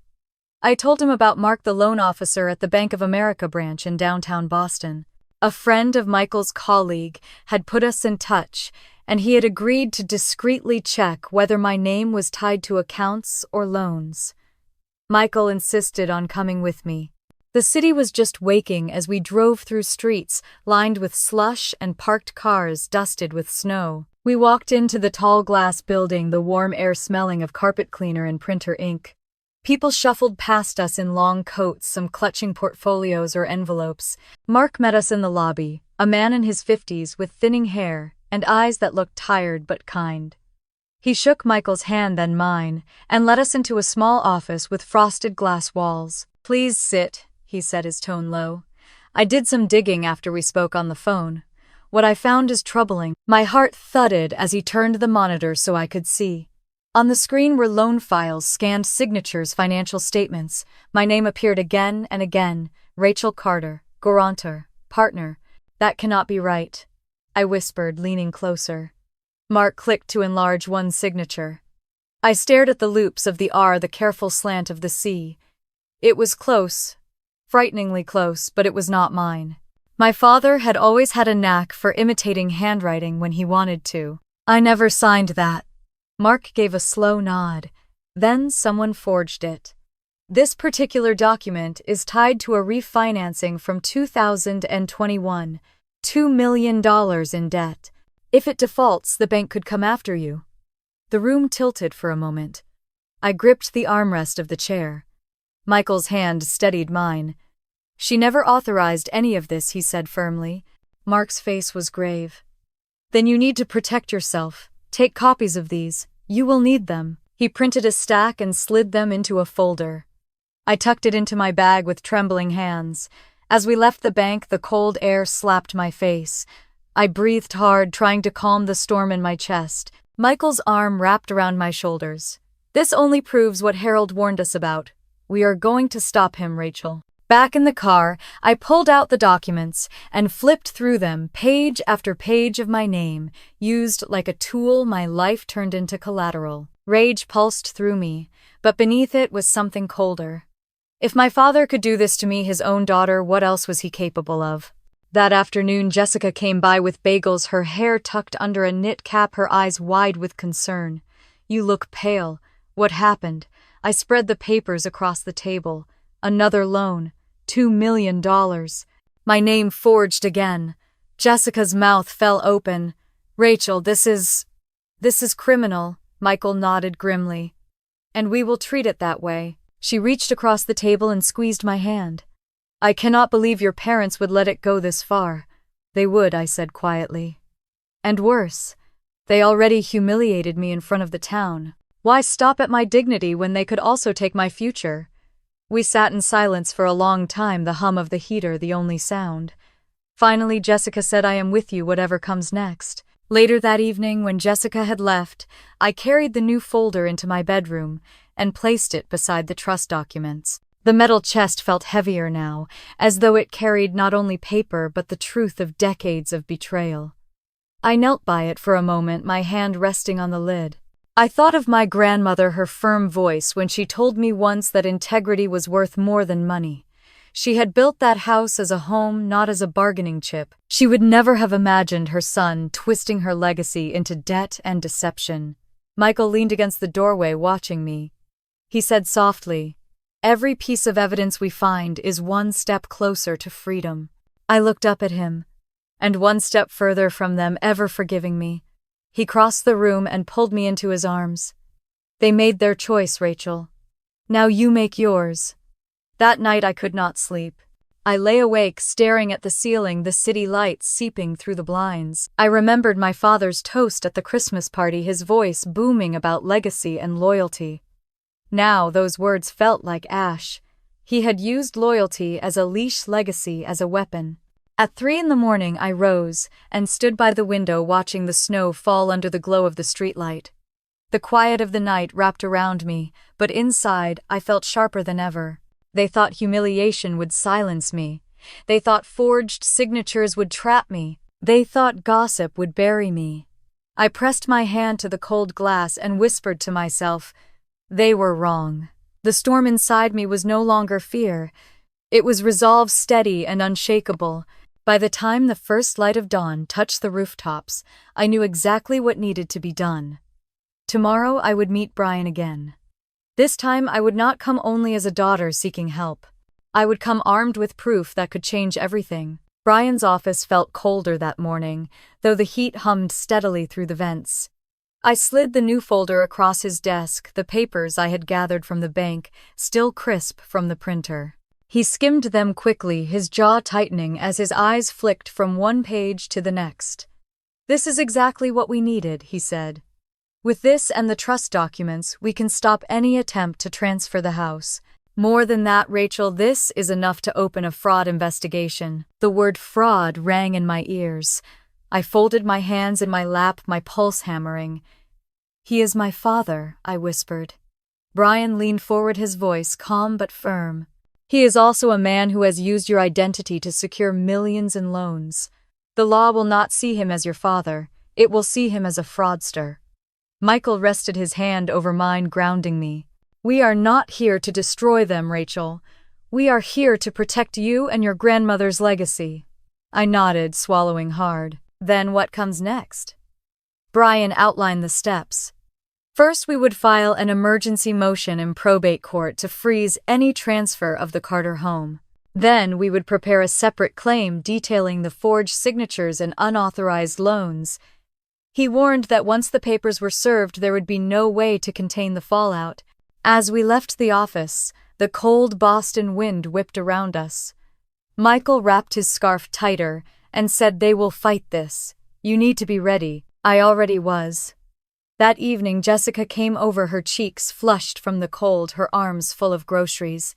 I told him about Mark, the loan officer at the Bank of America branch in downtown Boston. A friend of Michael's colleague had put us in touch, and he had agreed to discreetly check whether my name was tied to accounts or loans. Michael insisted on coming with me. The city was just waking as we drove through streets lined with slush and parked cars dusted with snow. We walked into the tall glass building, the warm air smelling of carpet cleaner and printer ink. People shuffled past us in long coats, some clutching portfolios or envelopes. Mark met us in the lobby, a man in his 50s with thinning hair and eyes that looked tired but kind. He shook Michael's hand, then mine, and led us into a small office with frosted glass walls. "Please sit," he said, his tone low. "I did some digging after we spoke on the phone. What I found is troubling." My heart thudded as he turned the monitor so I could see. On the screen were loan files, scanned signatures, financial statements. My name appeared again and again. Rachel Carter, guarantor, partner. "That cannot be right," I whispered, leaning closer. Mark clicked to enlarge one signature. I stared at the loops of the R, the careful slant of the C. It was close, frighteningly close, but it was not mine. My father had always had a knack for imitating handwriting when he wanted to. "I never signed that." Mark gave a slow nod. "Then someone forged it. This particular document is tied to a refinancing from 2021, $2 million in debt. If it defaults, the bank could come after you." The room tilted for a moment. I gripped the armrest of the chair. Michael's hand steadied mine. "She never authorized any of this," he said firmly. Mark's face was grave. "Then you need to protect yourself. Take copies of these. You will need them." He printed a stack and slid them into a folder. I tucked it into my bag with trembling hands. As we left the bank, the cold air slapped my face. I breathed hard, trying to calm the storm in my chest. Michael's arm wrapped around my shoulders. "This only proves what Harold warned us about. We are going to stop him, Rachel." Back in the car, I pulled out the documents and flipped through them, page after page of my name. Used like a tool, my life turned into collateral. Rage pulsed through me, but beneath it was something colder. If my father could do this to me, his own daughter, what else was he capable of? That afternoon, Jessica came by with bagels, her hair tucked under a knit cap, her eyes wide with concern. "You look pale. What happened?" I spread the papers across the table. Another loan. $2 million. My name forged again. Jessica's mouth fell open. "Rachel, this is criminal," Michael nodded grimly. "And we will treat it that way." She reached across the table and squeezed my hand. "I cannot believe your parents would let it go this far." "They would," I said quietly. "And worse. They already humiliated me in front of the town. Why stop at my dignity when they could also take my future?" We sat in silence for a long time, the hum of the heater the only sound. Finally, Jessica said, "I am with you whatever comes next." Later that evening, when Jessica had left, I carried the new folder into my bedroom and placed it beside the trust documents. The metal chest felt heavier now, as though it carried not only paper but the truth of decades of betrayal. I knelt by it for a moment, my hand resting on the lid. I thought of my grandmother, her firm voice, when she told me once that integrity was worth more than money. She had built that house as a home, not as a bargaining chip. She would never have imagined her son twisting her legacy into debt and deception. Michael leaned against the doorway, watching me. He said softly, "Every piece of evidence we find is one step closer to freedom." I looked up at him, and one step further from them ever forgiving me. He crossed the room and pulled me into his arms. "They made their choice, Rachel. Now you make yours." That night I could not sleep. I lay awake, staring at the ceiling, the city lights seeping through the blinds. I remembered my father's toast at the Christmas party, his voice booming about legacy and loyalty. Now those words felt like ash. He had used loyalty as a leash, legacy as a weapon. At 3 a.m, I rose and stood by the window, watching the snow fall under the glow of the streetlight. The quiet of the night wrapped around me, but inside I felt sharper than ever. They thought humiliation would silence me. They thought forged signatures would trap me. They thought gossip would bury me. I pressed my hand to the cold glass and whispered to myself, they were wrong. The storm inside me was no longer fear. It was resolve steady and unshakable. By the time the first light of dawn touched the rooftops, I knew exactly what needed to be done. Tomorrow I would meet Brian again. This time I would not come only as a daughter seeking help. I would come armed with proof that could change everything. Brian's office felt colder that morning, though the heat hummed steadily through the vents. I slid the new folder across his desk, the papers I had gathered from the bank, still crisp from the printer. He skimmed them quickly, his jaw tightening as his eyes flicked from one page to the next. This is exactly what we needed, he said. With this and the trust documents, we can stop any attempt to transfer the house. More than that, Rachel, this is enough to open a fraud investigation. The word fraud rang in my ears. I folded my hands in my lap, my pulse hammering. He is my father, I whispered. Brian leaned forward, his voice calm but firm. He is also a man who has used your identity to secure millions in loans. The law will not see him as your father. It will see him as a fraudster. Michael rested his hand over mine, grounding me. We are not here to destroy them, Rachel. We are here to protect you and your grandmother's legacy. I nodded, swallowing hard. Then what comes next? Brian outlined the steps. First, we would file an emergency motion in probate court to freeze any transfer of the Carter home. Then we would prepare a separate claim detailing the forged signatures and unauthorized loans. He warned that once the papers were served, there would be no way to contain the fallout. As we left the office, the cold Boston wind whipped around us. Michael wrapped his scarf tighter and said, "They will fight this. You need to be ready." I already was. That evening, Jessica came over, her cheeks flushed from the cold, her arms full of groceries.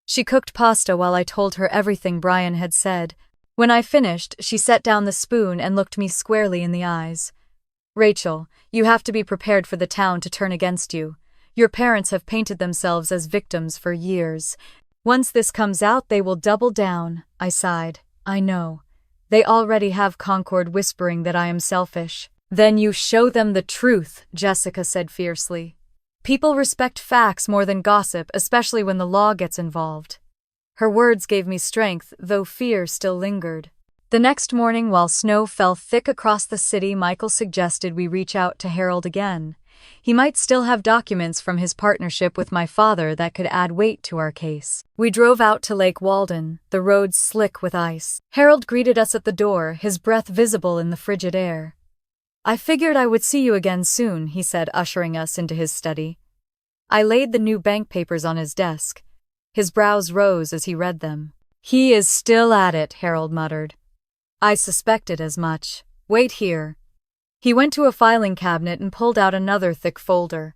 She cooked pasta while I told her everything Brian had said. When I finished, she set down the spoon and looked me squarely in the eyes. "Rachel, you have to be prepared for the town to turn against you. Your parents have painted themselves as victims for years. Once this comes out, they will double down," I sighed. "I know. They already have Concord whispering that I am selfish." "Then you show them the truth," Jessica said fiercely. "People respect facts more than gossip, especially when the law gets involved." Her words gave me strength, though fear still lingered. The next morning, while snow fell thick across the city, Michael suggested we reach out to Harold again. He might still have documents from his partnership with my father that could add weight to our case. We drove out to Lake Walden, the roads slick with ice. Harold greeted us at the door, his breath visible in the frigid air. "I figured I would see you again soon," he said, ushering us into his study. I laid the new bank papers on his desk. His brows rose as he read them. "He is still at it," Harold muttered. "I suspected as much. Wait here." He went to a filing cabinet and pulled out another thick folder.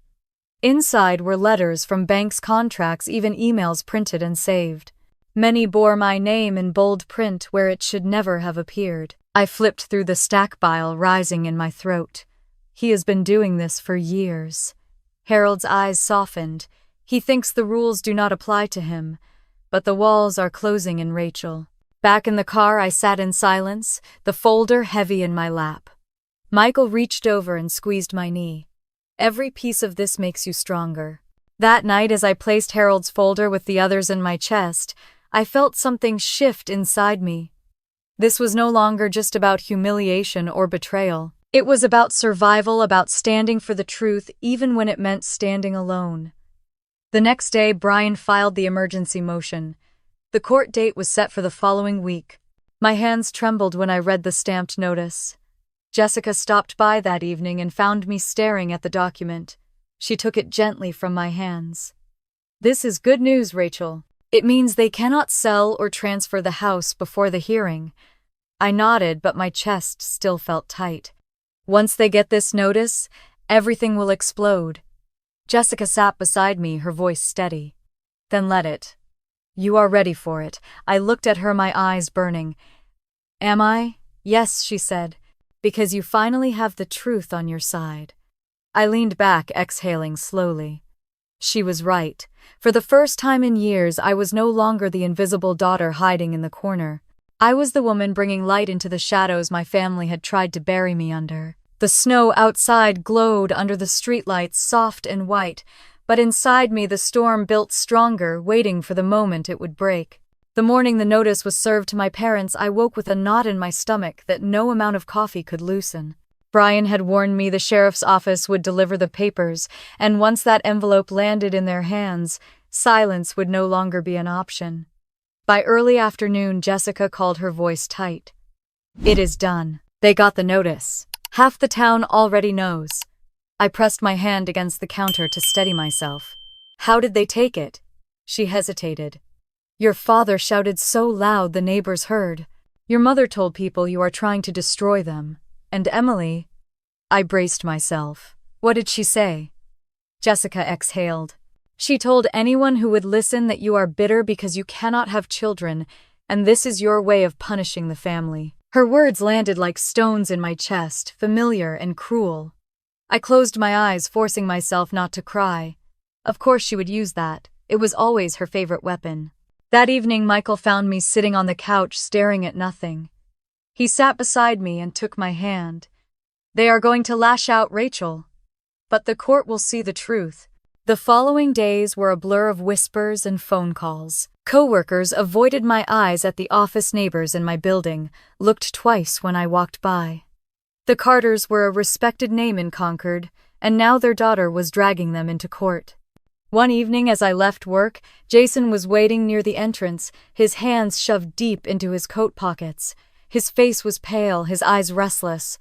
Inside were letters from banks, contracts, even emails printed and saved. Many bore my name in bold print where it should never have appeared. I flipped through the stack, bile rising in my throat. He has been doing this for years. Harold's eyes softened. He thinks the rules do not apply to him, but the walls are closing in, Rachel. Back in the car, I sat in silence, the folder heavy in my lap. Michael reached over and squeezed my knee. "Every piece of this makes you stronger." That night, as I placed Harold's folder with the others in my chest, I felt something shift inside me. This was no longer just about humiliation or betrayal. It was about survival, about standing for the truth, even when it meant standing alone. The next day, Brian filed the emergency motion. The court date was set for the following week. My hands trembled when I read the stamped notice. Jessica stopped by that evening and found me staring at the document. She took it gently from my hands. "This is good news, Rachel. It means they cannot sell or transfer the house before the hearing." I nodded, but my chest still felt tight. "Once they get this notice, everything will explode." Jessica sat beside me, her voice steady. "Then let it. You are ready for it." I looked at her, my eyes burning. "Am I?" "Yes," she said, "because you finally have the truth on your side." I leaned back, exhaling slowly. She was right. For the first time in years, I was no longer the invisible daughter hiding in the corner. I was the woman bringing light into the shadows my family had tried to bury me under. The snow outside glowed under the streetlights, soft and white, but inside me the storm built stronger, waiting for the moment it would break. The morning the notice was served to my parents, I woke with a knot in my stomach that no amount of coffee could loosen. Brian had warned me the sheriff's office would deliver the papers, and once that envelope landed in their hands, silence would no longer be an option. By early afternoon, Jessica called, her voice tight. "It is done. They got the notice. Half the town already knows." I pressed my hand against the counter to steady myself. "How did they take it?" She hesitated. "Your father shouted so loud the neighbors heard. Your mother told people you are trying to destroy them. And Emily—" I braced myself. "What did she say?" Jessica exhaled. "She told anyone who would listen that you are bitter because you cannot have children, and this is your way of punishing the family." Her words landed like stones in my chest, familiar and cruel. I closed my eyes, forcing myself not to cry. Of course she would use that. It was always her favorite weapon. That evening, Michael found me sitting on the couch, staring at nothing. He sat beside me and took my hand. "They are going to lash out, Rachel. But the court will see the truth." The following days were a blur of whispers and phone calls. Coworkers avoided my eyes at the office. Neighbors in my building looked twice when I walked by. The Carters were a respected name in Concord, and now their daughter was dragging them into court. One evening as I left work, Jason was waiting near the entrance, his hands shoved deep into his coat pockets. His face was pale, his eyes restless.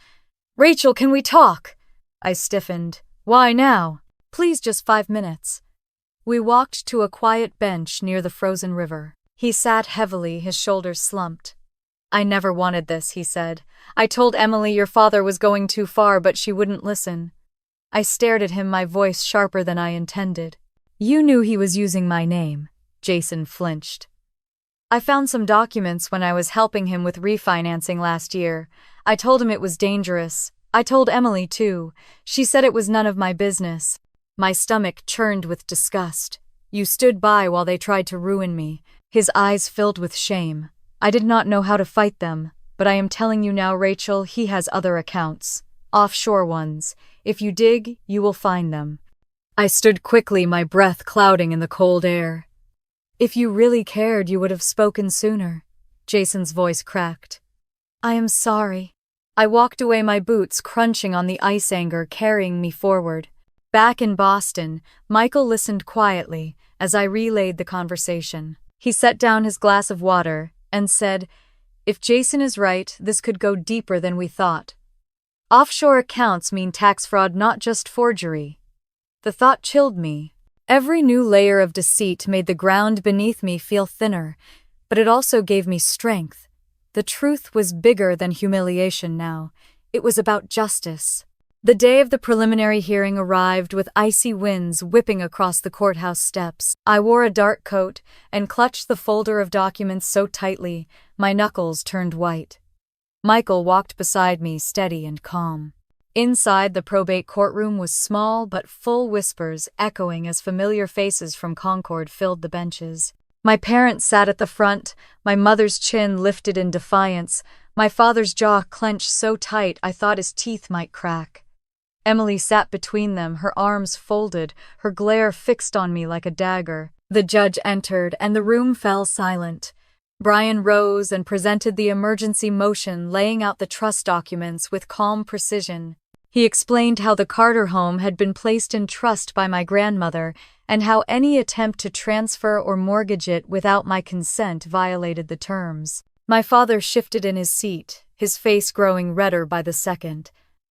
"Rachel, can we talk?" I stiffened. "Why now?" "Please, just 5 minutes." We walked to a quiet bench near the frozen river. He sat heavily, his shoulders slumped. "I never wanted this," he said. "I told Emily your father was going too far, but she wouldn't listen." I stared at him, my voice sharper than I intended. "You knew he was using my name." Jason flinched. "I found some documents when I was helping him with refinancing last year. I told him it was dangerous. I told Emily too. She said it was none of my business." My stomach churned with disgust. "You stood by while they tried to ruin me." His eyes filled with shame. "I did not know how to fight them, but I am telling you now, Rachel, he has other accounts. Offshore ones. If you dig, you will find them." I stood quickly, my breath clouding in the cold air. "If you really cared, you would have spoken sooner." Jason's voice cracked. "I am sorry." I walked away, my boots crunching on the ice, anger carrying me forward. Back in Boston, Michael listened quietly as I relayed the conversation. He set down his glass of water and said, "If Jason is right, this could go deeper than we thought. Offshore accounts mean tax fraud, not just forgery." The thought chilled me. Every new layer of deceit made the ground beneath me feel thinner, but it also gave me strength. The truth was bigger than humiliation now. It was about justice. The day of the preliminary hearing arrived with icy winds whipping across the courthouse steps. I wore a dark coat and clutched the folder of documents so tightly, my knuckles turned white. Michael walked beside me, steady and calm. Inside, the probate courtroom was small but full, whispers echoing as familiar faces from Concord filled the benches. My parents sat at the front, my mother's chin lifted in defiance, my father's jaw clenched so tight I thought his teeth might crack. Emily sat between them, her arms folded, her glare fixed on me like a dagger. The judge entered, and the room fell silent. Brian rose and presented the emergency motion, laying out the trust documents with calm precision. He explained how the Carter home had been placed in trust by my grandmother, and how any attempt to transfer or mortgage it without my consent violated the terms. My father shifted in his seat, his face growing redder by the second.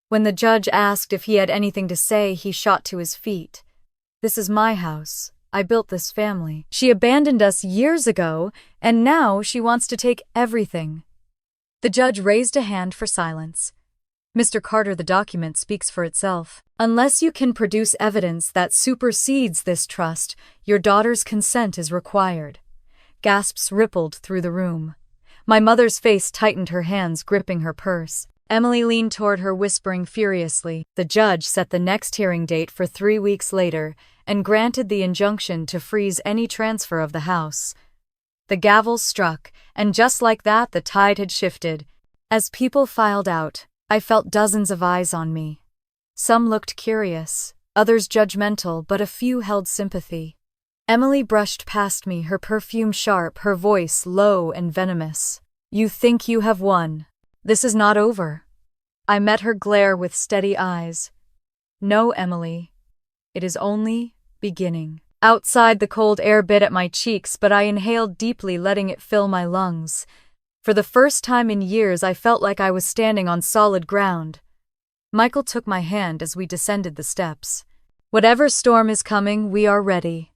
When the judge asked if he had anything to say, he shot to his feet. "This is my house. I built this family. She abandoned us years ago, and now she wants to take everything." The judge raised a hand for silence. "Mr. Carter, the document speaks for itself. Unless you can produce evidence that supersedes this trust, your daughter's consent is required." Gasps rippled through the room. My mother's face tightened, her hands gripping her purse. Emily leaned toward her, whispering furiously. The judge set the next hearing date for 3 weeks later and granted the injunction to freeze any transfer of the house. The gavel struck, and just like that, the tide had shifted. As people filed out, I felt dozens of eyes on me. Some looked curious, others judgmental, but a few held sympathy. Emily brushed past me, her perfume sharp, her voice low and venomous. "You think you have won. This is not over." I met her glare with steady eyes. "No, Emily. It is only beginning." Outside, the cold air bit at my cheeks, but I inhaled deeply, letting it fill my lungs. For the first time in years, I felt like I was standing on solid ground. Michael took my hand as we descended the steps. "Whatever storm is coming, we are ready."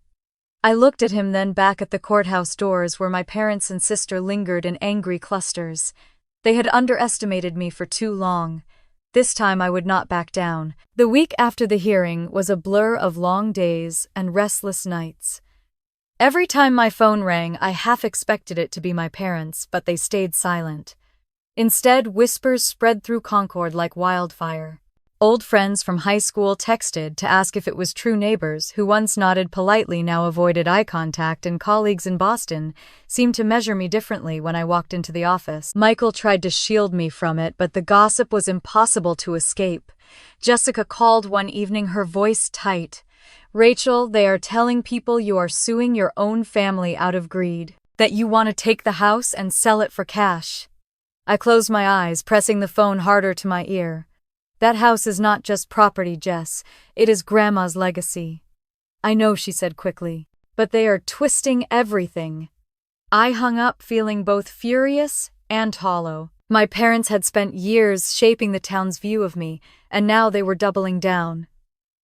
I looked at him, then back at the courthouse doors where my parents and sister lingered in angry clusters. They had underestimated me for too long. This time I would not back down. The week after the hearing was a blur of long days and restless nights. Every time my phone rang, I half expected it to be my parents, but they stayed silent. Instead, whispers spread through Concord like wildfire. Old friends from high school texted to ask if it was true. Neighbors who once nodded politely now avoided eye contact, and colleagues in Boston seemed to measure me differently when I walked into the office. Michael tried to shield me from it, but the gossip was impossible to escape. Jessica called one evening, her voice tight. "Rachel, they are telling people you are suing your own family out of greed, that you want to take the house and sell it for cash." I closed my eyes, pressing the phone harder to my ear. "That house is not just property, Jess. It is Grandma's legacy." "I know," she said quickly, "but they are twisting everything." I hung up, feeling both furious and hollow. My parents had spent years shaping the town's view of me, and now they were doubling down.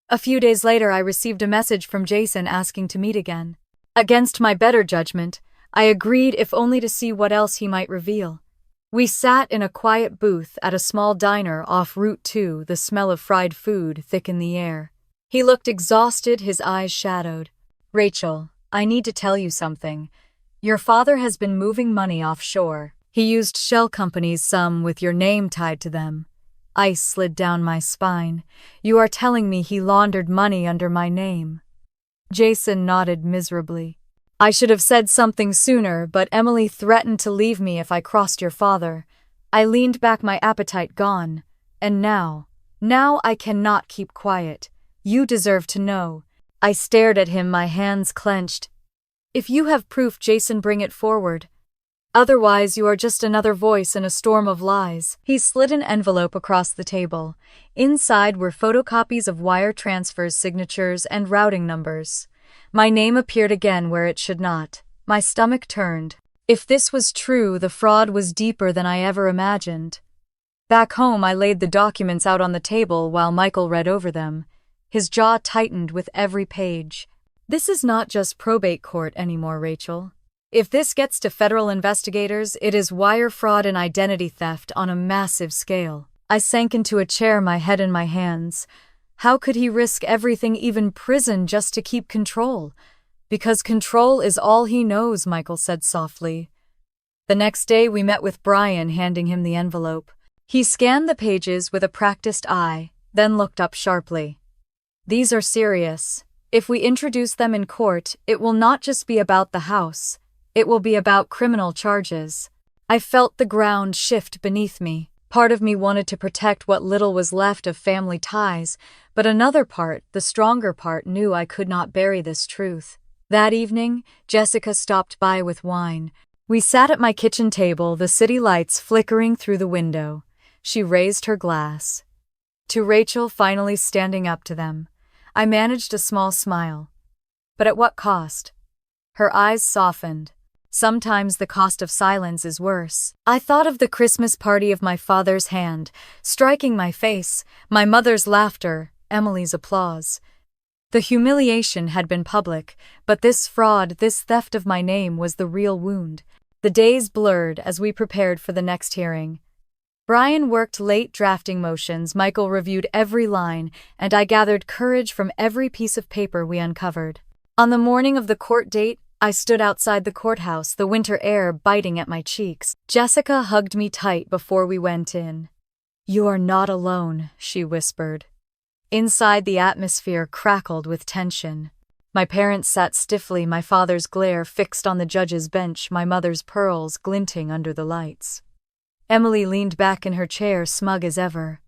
A few days later, I received a message from Jason asking to meet again. Against my better judgment, I agreed, if only to see what else he might reveal. We sat in a quiet booth at a small diner off Route 2, the smell of fried food thick in the air. He looked exhausted, his eyes shadowed. "Rachel, I need to tell you something. Your father has been moving money offshore. He used shell companies, some with your name tied to them." Ice slid down my spine. "You are telling me he laundered money under my name?" Jason nodded miserably. "I should have said something sooner, but Emily threatened to leave me if I crossed your father." I leaned back, my appetite gone. "And now I cannot keep quiet. You deserve to know." I stared at him, my hands clenched. "If you have proof, Jason, bring it forward. Otherwise, you are just another voice in a storm of lies." He slid an envelope across the table. Inside were photocopies of wire transfers, signatures, and routing numbers. My name appeared again where it should not. My stomach turned. If this was true, the fraud was deeper than I ever imagined. Back home, I laid the documents out on the table while Michael read over them. His jaw tightened with every page. "This is not just probate court anymore, Rachel. If this gets to federal investigators, it is wire fraud and identity theft on a massive scale." I sank into a chair, my head in my hands. How could he risk everything, even prison, just to keep control? "Because control is all he knows," Michael said softly. The next day we met with Brian, handing him the envelope. He scanned the pages with a practiced eye, then looked up sharply. "These are serious. If we introduce them in court, it will not just be about the house. It will be about criminal charges." I felt the ground shift beneath me. Part of me wanted to protect what little was left of family ties, but another part, the stronger part, knew I could not bury this truth. That evening, Jessica stopped by with wine. We sat at my kitchen table, the city lights flickering through the window. She raised her glass. To Rachel, finally standing up to them. I managed a small smile. But at what cost? Her eyes softened. Sometimes the cost of silence is worse. I thought of the Christmas party, of my father's hand striking my face, my mother's laughter, Emily's applause. The humiliation had been public, but this fraud, this theft of my name, was the real wound. The days blurred as we prepared for the next hearing. Brian worked late drafting motions, Michael reviewed every line, and I gathered courage from every piece of paper we uncovered. On the morning of the court date, I stood outside the courthouse, the winter air biting at my cheeks. Jessica hugged me tight before we went in. "You are not alone," she whispered. Inside, the atmosphere crackled with tension. My parents sat stiffly, my father's glare fixed on the judge's bench, my mother's pearls glinting under the lights. Emily leaned back in her chair, smug as ever.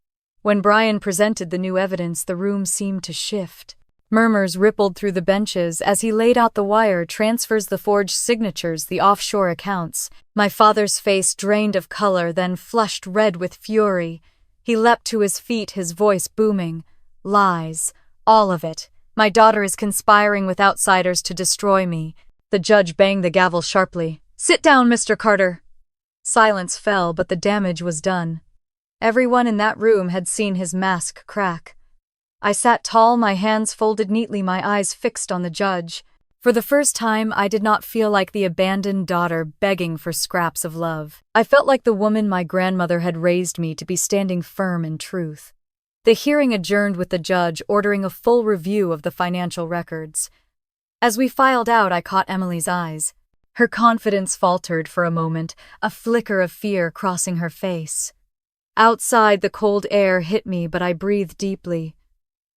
When Brian presented the new evidence, the room seemed to shift. Murmurs rippled through the benches as he laid out the wire transfers, the forged signatures, the offshore accounts. My father's face drained of color, then flushed red with fury. He leapt to his feet, his voice booming. Lies. All of it. My daughter is conspiring with outsiders to destroy me. The judge banged the gavel sharply. Sit down, Mr. Carter. Silence fell, but the damage was done. Everyone in that room had seen his mask crack. I sat tall, my hands folded neatly, my eyes fixed on the judge. For the first time, I did not feel like the abandoned daughter begging for scraps of love. I felt like the woman my grandmother had raised me to be, standing firm in truth. The hearing adjourned with the judge ordering a full review of the financial records. As we filed out, I caught Emily's eyes. Her confidence faltered for a moment, a flicker of fear crossing her face. Outside, the cold air hit me, but I breathed deeply.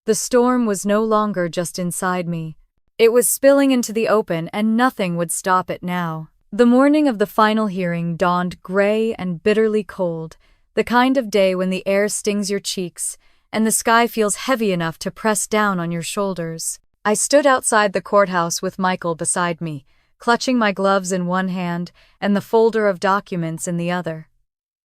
The storm was no longer just inside me. It was spilling into the open, and nothing would stop it now. The morning of the final hearing dawned gray and bitterly cold, the kind of day when the air stings your cheeks and the sky feels heavy enough to press down on your shoulders. I stood outside the courthouse with Michael beside me, clutching my gloves in one hand and the folder of documents in the other.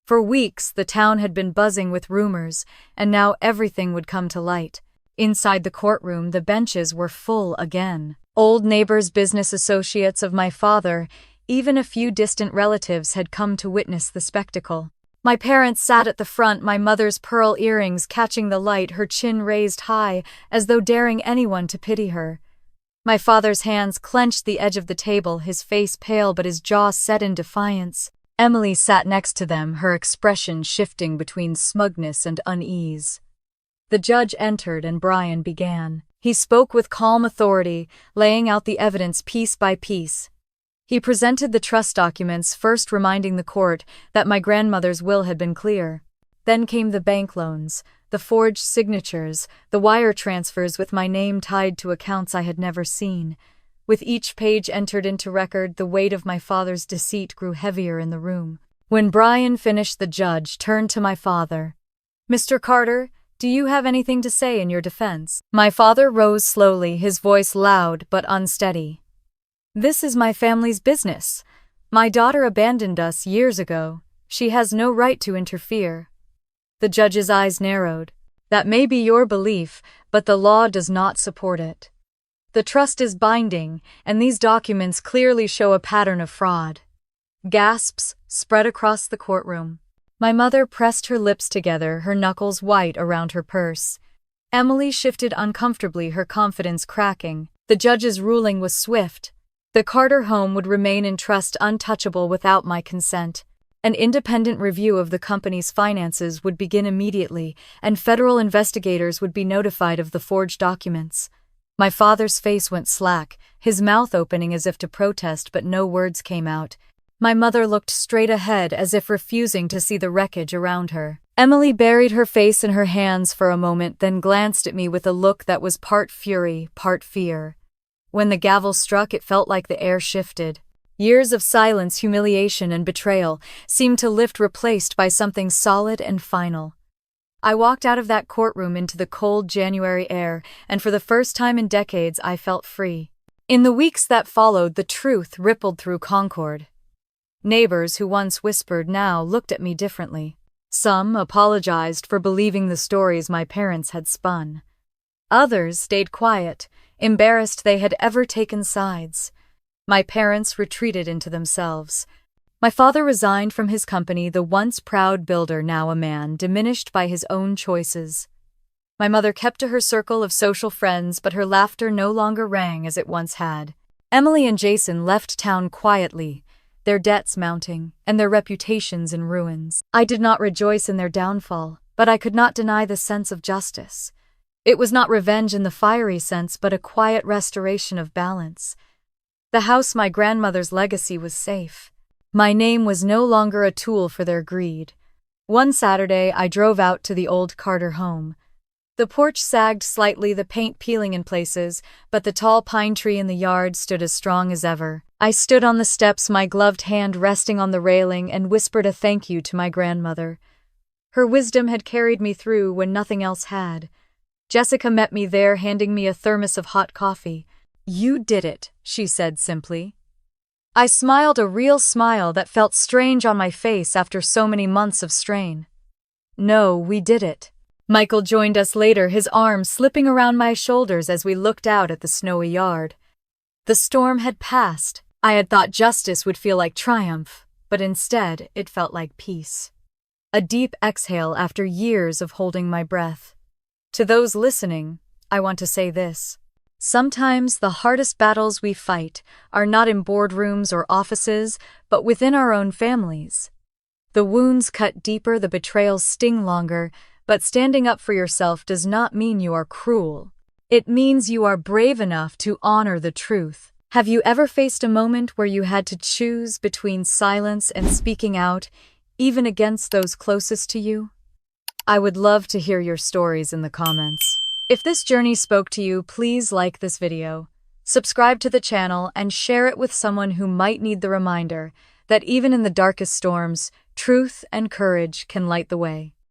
For weeks, the town had been buzzing with rumors, and now everything would come to light. Inside the courtroom, the benches were full again. Old neighbors, business associates of my father, even a few distant relatives had come to witness the spectacle. My parents sat at the front, my mother's pearl earrings catching the light, her chin raised high, as though daring anyone to pity her. My father's hands clenched the edge of the table, his face pale but his jaw set in defiance. Emily sat next to them, her expression shifting between smugness and unease. The judge entered and Brian began. He spoke with calm authority, laying out the evidence piece by piece. He presented the trust documents, first reminding the court that my grandmother's will had been clear. Then came the bank loans, the forged signatures, the wire transfers with my name tied to accounts I had never seen. With each page entered into record, the weight of my father's deceit grew heavier in the room. When Brian finished, the judge turned to my father. Mr. Carter, do you have anything to say in your defense? My father rose slowly, his voice loud but unsteady. This is my family's business. My daughter abandoned us years ago. She has no right to interfere. The judge's eyes narrowed. That may be your belief, but the law does not support it. The trust is binding, and these documents clearly show a pattern of fraud. Gasps spread across the courtroom. My mother pressed her lips together, her knuckles white around her purse. Emily shifted uncomfortably, her confidence cracking. The judge's ruling was swift. The Carter home would remain in trust, untouchable without my consent. An independent review of the company's finances would begin immediately, and federal investigators would be notified of the forged documents. My father's face went slack, his mouth opening as if to protest, but no words came out. My mother looked straight ahead, as if refusing to see the wreckage around her. Emily buried her face in her hands for a moment, then glanced at me with a look that was part fury, part fear. When the gavel struck, it felt like the air shifted. Years of silence, humiliation, and betrayal seemed to lift, replaced by something solid and final. I walked out of that courtroom into the cold January air, and for the first time in decades, I felt free. In the weeks that followed, the truth rippled through Concord. Neighbors who once whispered now looked at me differently. Some apologized for believing the stories my parents had spun. Others stayed quiet, embarrassed they had ever taken sides. My parents retreated into themselves. My father resigned from his company, the once proud builder, now a man diminished by his own choices. My mother kept to her circle of social friends, but her laughter no longer rang as it once had. Emily and Jason left town quietly, their debts mounting, and their reputations in ruins. I did not rejoice in their downfall, but I could not deny the sense of justice. It was not revenge in the fiery sense, but a quiet restoration of balance. The house, my grandmother's legacy, was safe. My name was no longer a tool for their greed. One Saturday, I drove out to the old Carter home. The porch sagged slightly, the paint peeling in places, but the tall pine tree in the yard stood as strong as ever. I stood on the steps, my gloved hand resting on the railing, and whispered a thank you to my grandmother. Her wisdom had carried me through when nothing else had. Jessica met me there, handing me a thermos of hot coffee. "You did it," she said simply. I smiled, a real smile that felt strange on my face after so many months of strain. "No, we did it." Michael joined us later, his arms slipping around my shoulders as we looked out at the snowy yard. The storm had passed. I had thought justice would feel like triumph, but instead it felt like peace. A deep exhale after years of holding my breath. To those listening, I want to say this. Sometimes the hardest battles we fight are not in boardrooms or offices, but within our own families. The wounds cut deeper, the betrayals sting longer, but standing up for yourself does not mean you are cruel. It means you are brave enough to honor the truth. Have you ever faced a moment where you had to choose between silence and speaking out, even against those closest to you? I would love to hear your stories in the comments. If this journey spoke to you, please like this video, subscribe to the channel, and share it with someone who might need the reminder that even in the darkest storms, truth and courage can light the way.